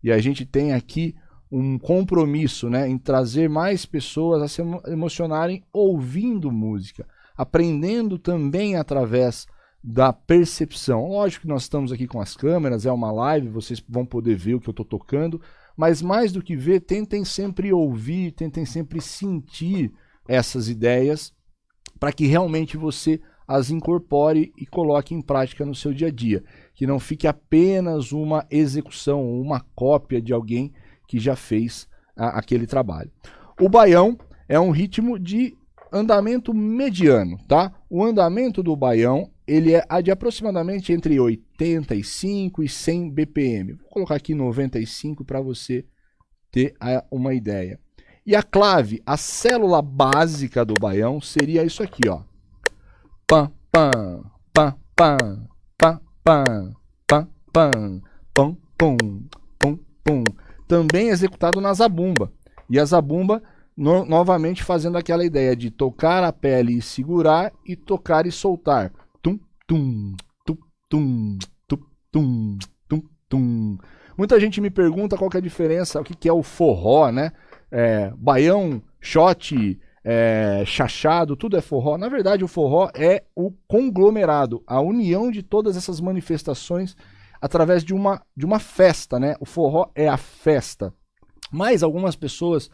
E a gente tem aqui um compromisso, né, em trazer mais pessoas a se emocionarem ouvindo música, aprendendo também através da percepção. Lógico que nós estamos aqui com as câmeras, é uma live, vocês vão poder ver o que eu estou tocando, mas mais do que ver, tentem sempre ouvir, tentem sempre sentir essas ideias para que realmente você as incorpore e coloque em prática no seu dia a dia, que não fique apenas uma execução, uma cópia de alguém que já fez aquele trabalho. O baião é um ritmo de andamento mediano, tá? O andamento do baião, ele é de aproximadamente entre 85 e 100 BPM. Vou colocar aqui 95 para você ter uma ideia. E a clave, a célula básica do baião seria isso aqui, ó. Pam, pam, pam, pam, pam, pam, pam, pam, pam, pum, pum, pum. Também executado na zabumba. E a zabumba, novamente fazendo aquela ideia de tocar a pele e segurar, e tocar e soltar. Tum, tum, tum, tum, tum, tum, tum, tum. Muita gente me pergunta qual que é a diferença, o que é o forró, né? Baião, shot, chachado, tudo é forró. Na verdade, o forró é o conglomerado, a união de todas essas manifestações através de uma festa, né? O forró é a festa. Mas algumas pessoas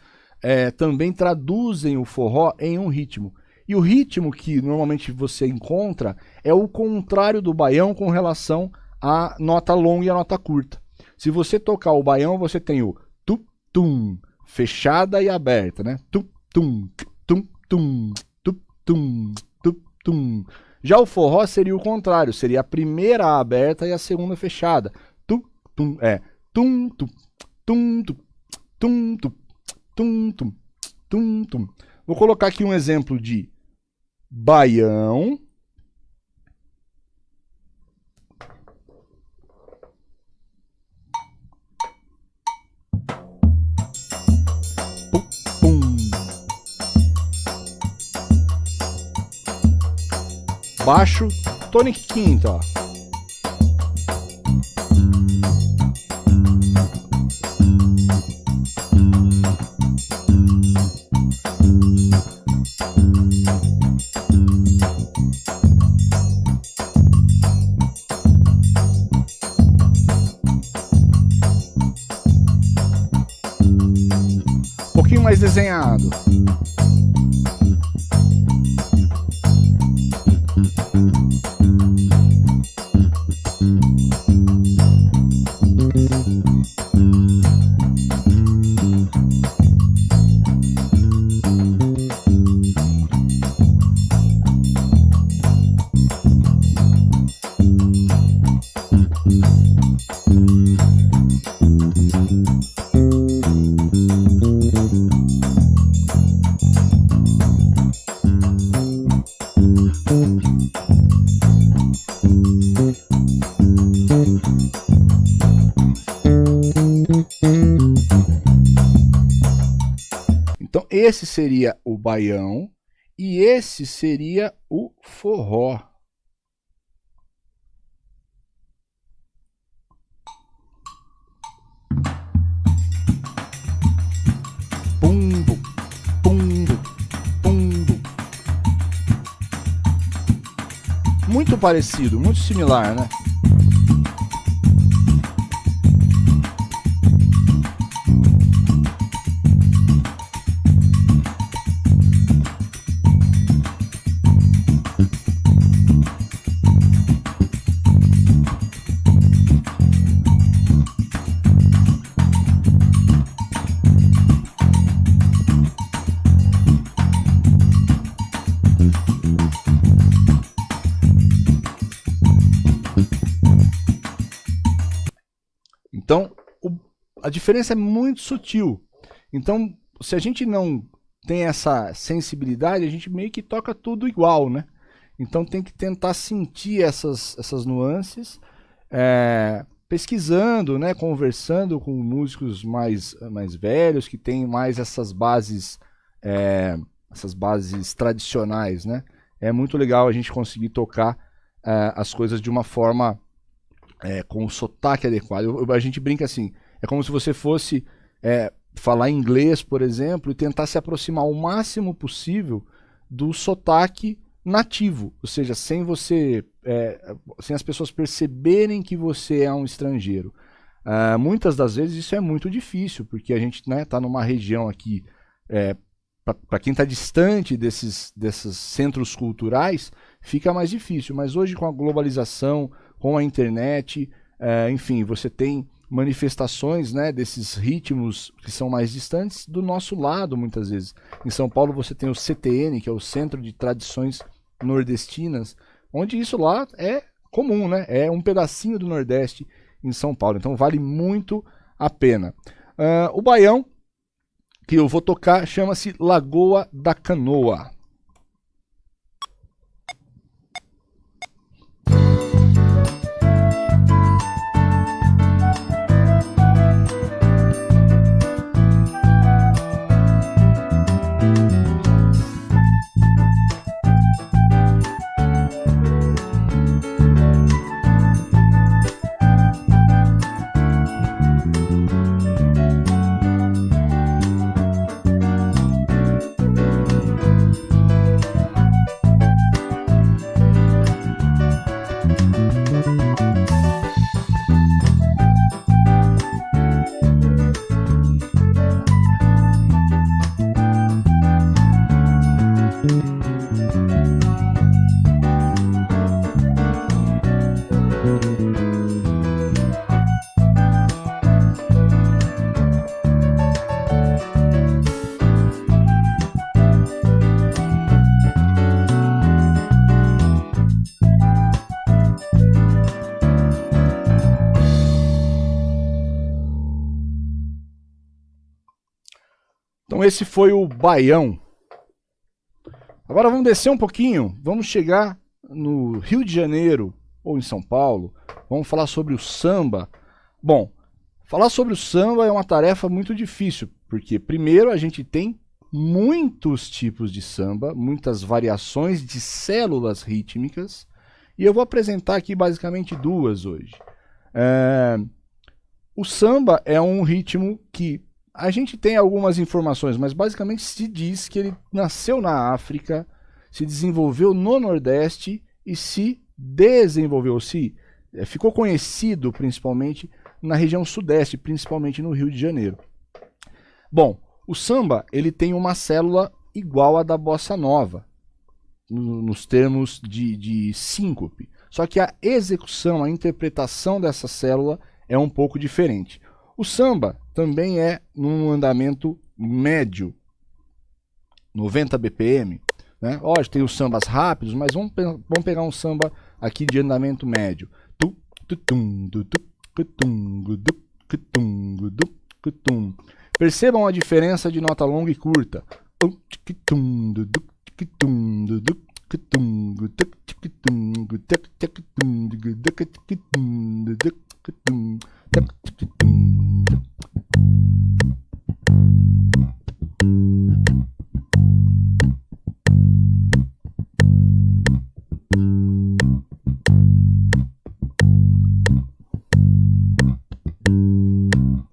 também traduzem o forró em um ritmo. E o ritmo que normalmente você encontra é o contrário do baião com relação à nota longa e à nota curta. Se você tocar o baião, você tem o tum-tum, fechada e aberta, né? Tum-tum, tum-tum, tum-tum, tum-tum. Já o forró seria o contrário, seria a primeira aberta e a segunda fechada. Tum-tum, tum-tum, tum-tum, tum-tum, tum-tum, tum-tum. Vou colocar aqui um exemplo de baião. Baixo, tonic quinta, ó. mais desenhado. Então esse seria o baião e esse seria o forró. Pumbo, pumbo, pumbo. Muito parecido, muito similar, né? Então, a diferença é muito sutil. Então, se a gente não tem essa sensibilidade, a gente meio que toca tudo igual, né? Então tem que tentar sentir essas nuances, pesquisando, né? Conversando com músicos mais velhos, que têm mais essas bases tradicionais, né? É muito legal a gente conseguir tocar as coisas de uma forma com o sotaque adequado. A gente brinca assim, é como se você fosse falar inglês, por exemplo, e tentar se aproximar o máximo possível do sotaque nativo, ou seja, sem as pessoas perceberem que você é um estrangeiro. Muitas das vezes isso é muito difícil, porque a gente está numa região aqui, para quem está distante desses centros culturais, fica mais difícil, mas hoje com a globalização, com a internet, enfim, você tem manifestações, né, desses ritmos que são mais distantes do nosso lado, muitas vezes. Em São Paulo você tem o CTN, que é o Centro de Tradições Nordestinas, onde isso lá é comum, né? É um pedacinho do Nordeste em São Paulo, então vale muito a pena. O baião que eu vou tocar chama-se Lagoa da Canoa. Então esse foi o baião. Agora vamos descer um pouquinho, vamos chegar no Rio de Janeiro ou em São Paulo, vamos falar sobre o samba. Bom, falar sobre o samba é uma tarefa muito difícil, porque primeiro a gente tem muitos tipos de samba, muitas variações de células rítmicas, e eu vou apresentar aqui basicamente duas hoje. O samba é um ritmo que a gente tem algumas informações, mas basicamente se diz que ele nasceu na África, se desenvolveu no Nordeste e se desenvolveu, ficou conhecido principalmente na região Sudeste, principalmente no Rio de Janeiro. Bom, O samba, ele tem uma célula igual à da bossa nova, nos termos de síncope. Só que a execução, a interpretação dessa célula é um pouco diferente. O samba também é num andamento médio, 90 BPM. Né? Lógico, tem os sambas rápidos, mas vamos pegar um samba aqui de andamento médio. Percebam a diferença de nota longa e curta.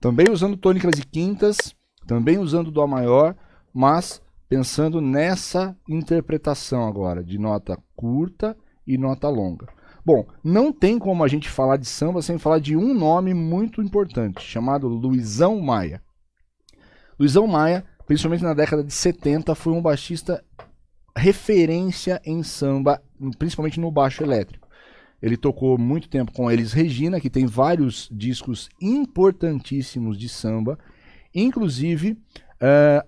Também usando tônicas e quintas, também usando dó maior, mas pensando nessa interpretação agora de nota curta e nota longa. Bom, não tem como a gente falar de samba sem falar de um nome muito importante, chamado Luizão Maia. Luizão Maia, principalmente na década de 70, foi um baixista referência em samba, principalmente no baixo elétrico. Ele tocou muito tempo com Elis Regina, que tem vários discos importantíssimos de samba. Inclusive,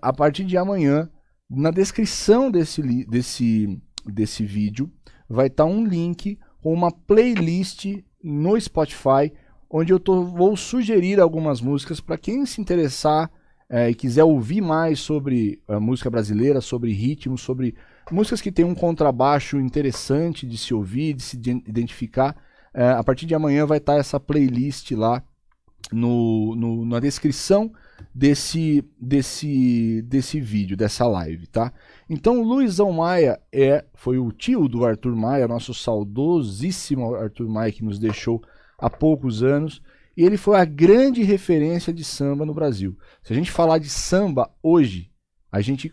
a partir de amanhã, na descrição desse vídeo, vai estar um link com uma playlist no Spotify, onde eu vou sugerir algumas músicas para quem se interessar e quiser ouvir mais sobre a música brasileira, sobre ritmos, sobre músicas que tem um contrabaixo interessante de se ouvir, de se identificar. A partir de amanhã vai estar essa playlist lá na descrição desse vídeo, dessa live, tá? Então o Luizão Maia foi o tio do Arthur Maia, nosso saudosíssimo Arthur Maia, que nos deixou há poucos anos, e ele foi a grande referência de samba no Brasil. Se a gente falar de samba hoje, a gente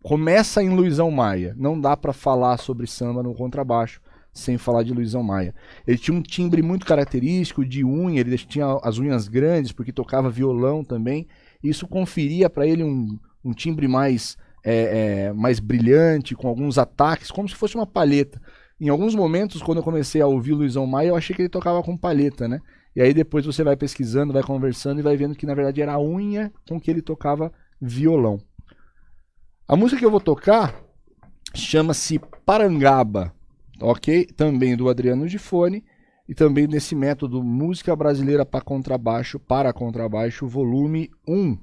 começa em Luizão Maia. Não dá para falar sobre samba no contrabaixo sem falar de Luizão Maia. Ele tinha um timbre muito característico de unha, ele tinha as unhas grandes porque tocava violão também. Isso conferia para ele um timbre mais brilhante, com alguns ataques, como se fosse uma palheta. Em alguns momentos, quando eu comecei a ouvir Luizão Maia, eu achei que ele tocava com palheta, né? E aí depois você vai pesquisando, vai conversando e vai vendo que na verdade era a unha com que ele tocava violão. A música que eu vou tocar chama-se Parangaba, ok? Também do Adriano Gifone e também nesse método Música Brasileira para Contrabaixo, volume 1.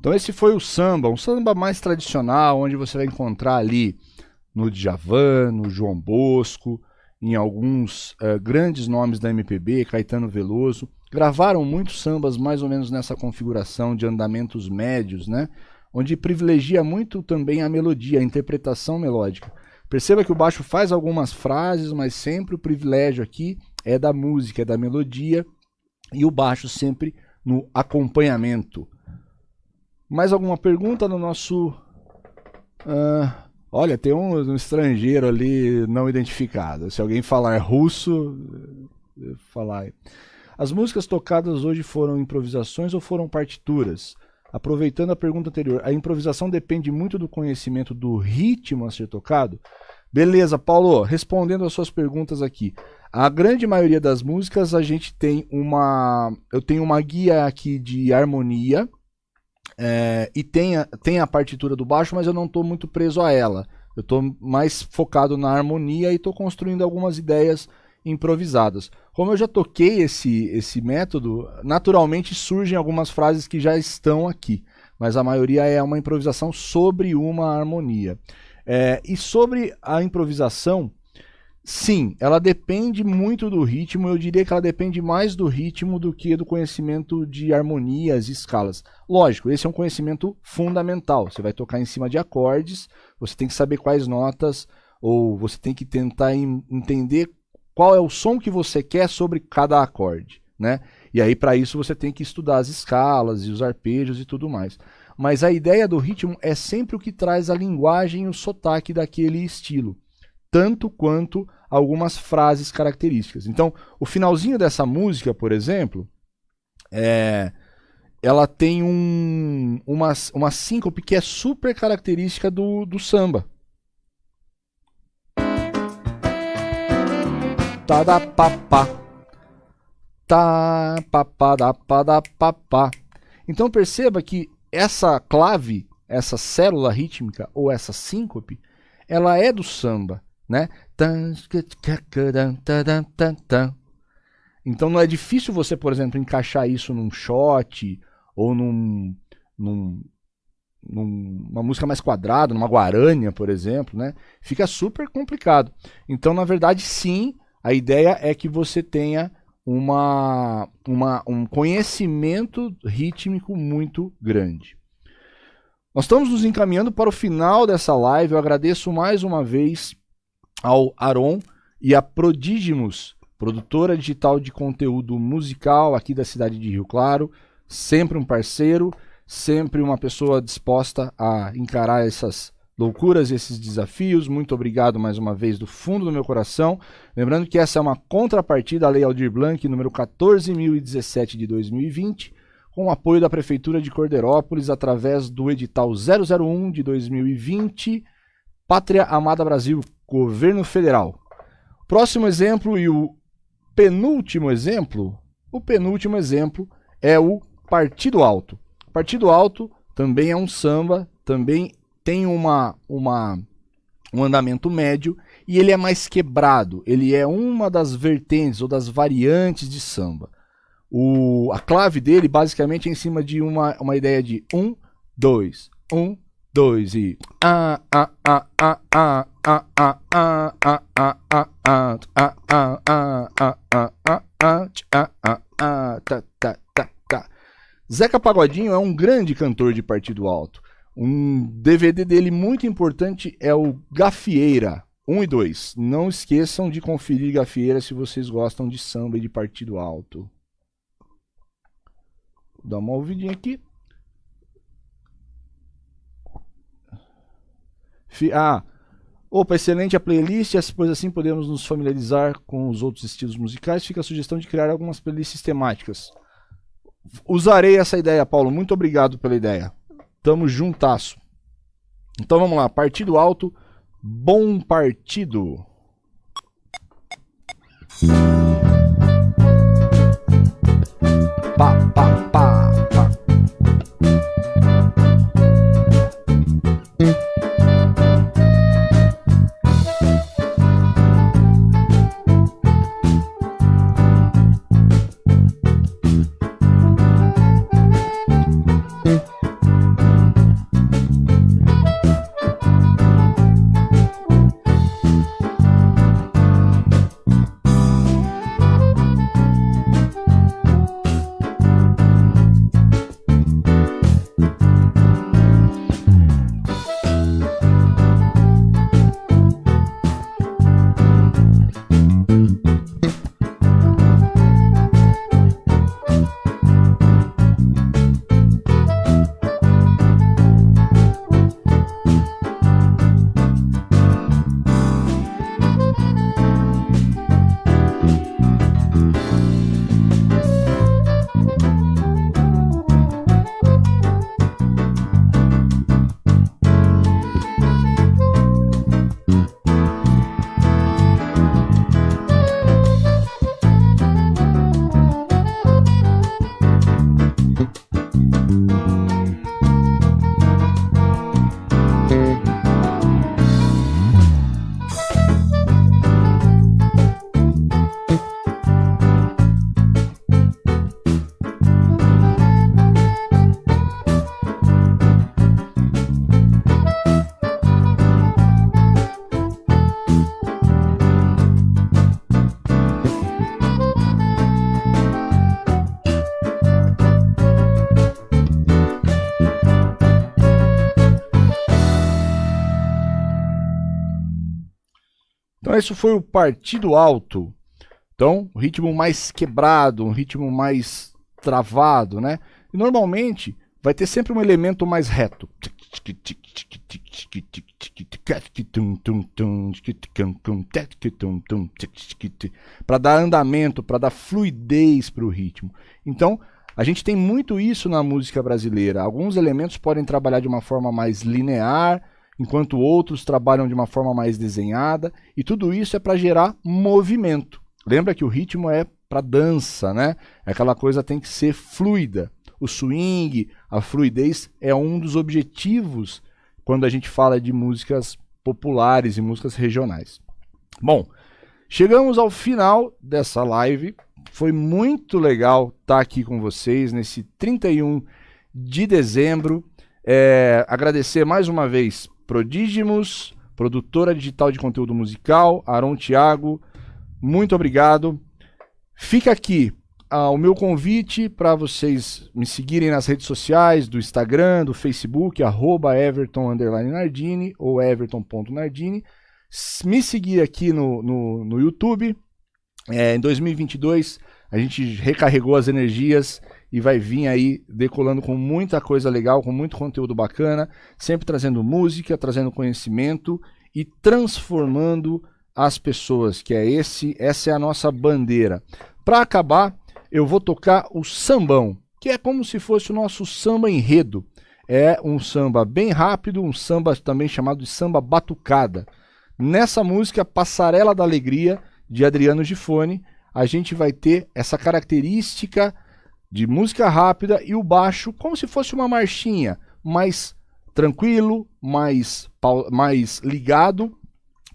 Então esse foi o samba, um samba mais tradicional, onde você vai encontrar ali no Djavan, no João Bosco, em alguns grandes nomes da MPB, Caetano Veloso. Gravaram muitos sambas mais ou menos nessa configuração de andamentos médios, né? Onde privilegia muito também a melodia, a interpretação melódica. Perceba que o baixo faz algumas frases, mas sempre o privilégio aqui é da música, é da melodia, e o baixo sempre no acompanhamento. Mais alguma pergunta no nosso... olha, tem um estrangeiro ali não identificado. Se alguém falar russo, falar. As músicas tocadas hoje foram improvisações ou foram partituras? Aproveitando a pergunta anterior, a improvisação depende muito do conhecimento do ritmo a ser tocado? Beleza, Paulo, respondendo as suas perguntas aqui. A grande maioria das músicas a gente tem eu tenho uma guia aqui de harmonia e tem a partitura do baixo, mas eu não estou muito preso a ela. Eu estou mais focado na harmonia e estou construindo algumas ideias improvisadas. Como eu já toquei esse método, naturalmente surgem algumas frases que já estão aqui, mas a maioria é uma improvisação sobre uma harmonia. E sobre a improvisação, sim, ela depende muito do ritmo. Eu diria que ela depende mais do ritmo do que do conhecimento de harmonias e escalas. Lógico, esse é um conhecimento fundamental. Você vai tocar em cima de acordes, você tem que saber quais notas, ou você tem que tentar entender qual é o som que você quer sobre cada acorde, né? E aí, para isso, você tem que estudar as escalas e os arpejos e tudo mais. Mas a ideia do ritmo é sempre o que traz a linguagem e o sotaque daquele estilo, tanto quanto algumas frases características. Então, o finalzinho dessa música, por exemplo, ela tem uma síncope que é super característica do samba. Tadapapá, tapapadapá. Então perceba que essa clave, essa célula rítmica ou essa síncope, ela é do samba, né? Então não é difícil você, por exemplo, encaixar isso num shot ou numa música mais quadrada, numa guarânia, por exemplo, né? Fica super complicado. Então, na verdade, sim, a ideia é que você tenha um conhecimento rítmico muito grande. Nós estamos nos encaminhando para o final dessa live. Eu agradeço mais uma vez ao Aron e a Prodigimus, produtora digital de conteúdo musical aqui da cidade de Rio Claro. Sempre um parceiro, sempre uma pessoa disposta a encarar essas loucuras e esses desafios. Muito obrigado mais uma vez do fundo do meu coração. Lembrando que essa é uma contrapartida à Lei Aldir Blanc número 14.017 de 2020, com o apoio da Prefeitura de Corderópolis através do edital 001 de 2020, Pátria Amada Brasil, Governo Federal. Próximo exemplo e o penúltimo exemplo é o Partido Alto. Partido Alto também é um samba, também tem um andamento médio e ele é mais quebrado. Ele é uma das vertentes ou das variantes de samba. A clave dele basicamente é em cima de uma ideia de 1, 2, 1, 2 e Zeca Pagodinho é um grande cantor de Partido Alto. Um DVD dele muito importante é o Gafieira 1 e 2. Não esqueçam de conferir Gafieira se vocês gostam de samba e de Partido Alto. Vou dar uma ouvidinha aqui. Opa, excelente a playlist, pois assim podemos nos familiarizar com os outros estilos musicais. Fica a sugestão de criar algumas playlists temáticas. Usarei essa ideia, Paulo. Muito obrigado pela ideia. Tamo juntasso. Então vamos lá. Partido Alto, Bom Partido. Pá, pá, pá, pá. Então isso foi o partido alto. Então, o ritmo mais quebrado, um ritmo mais travado, né? E normalmente vai ter sempre um elemento mais reto. Para dar andamento, para dar fluidez para o ritmo. Então, a gente tem muito isso na música brasileira. Alguns elementos podem trabalhar de uma forma mais linear, enquanto outros trabalham de uma forma mais desenhada, e tudo isso é para gerar movimento. Lembra que o ritmo é para dança, né? Aquela coisa tem que ser fluida. O swing, a fluidez é um dos objetivos quando a gente fala de músicas populares e músicas regionais. Bom, chegamos ao final dessa live. Foi muito legal estar aqui com vocês nesse 31 de dezembro. Agradecer mais uma vez Prodigimus, produtora digital de conteúdo musical, Aron Thiago, muito obrigado. Fica aqui o meu convite para vocês me seguirem nas redes sociais, do Instagram, do Facebook, @Everton_Nardini ou Everton.Nardini. Me seguir aqui no YouTube. Em 2022 a gente recarregou as energias e vai vir aí decolando com muita coisa legal, com muito conteúdo bacana, sempre trazendo música, trazendo conhecimento e transformando as pessoas, que essa é a nossa bandeira. Para acabar, eu vou tocar o sambão, que é como se fosse o nosso samba enredo. É um samba bem rápido, um samba também chamado de samba batucada. Nessa música, Passarela da Alegria, de Adriano Gifone, a gente vai ter essa característica de música rápida e o baixo como se fosse uma marchinha, mais tranquilo, mais ligado,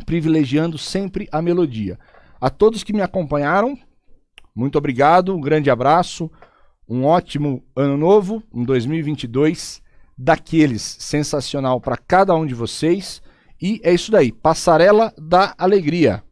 privilegiando sempre a melodia. A todos que me acompanharam, muito obrigado, um grande abraço, um ótimo ano novo, um 2022, daqueles sensacional para cada um de vocês. E é isso daí, Passarela da Alegria.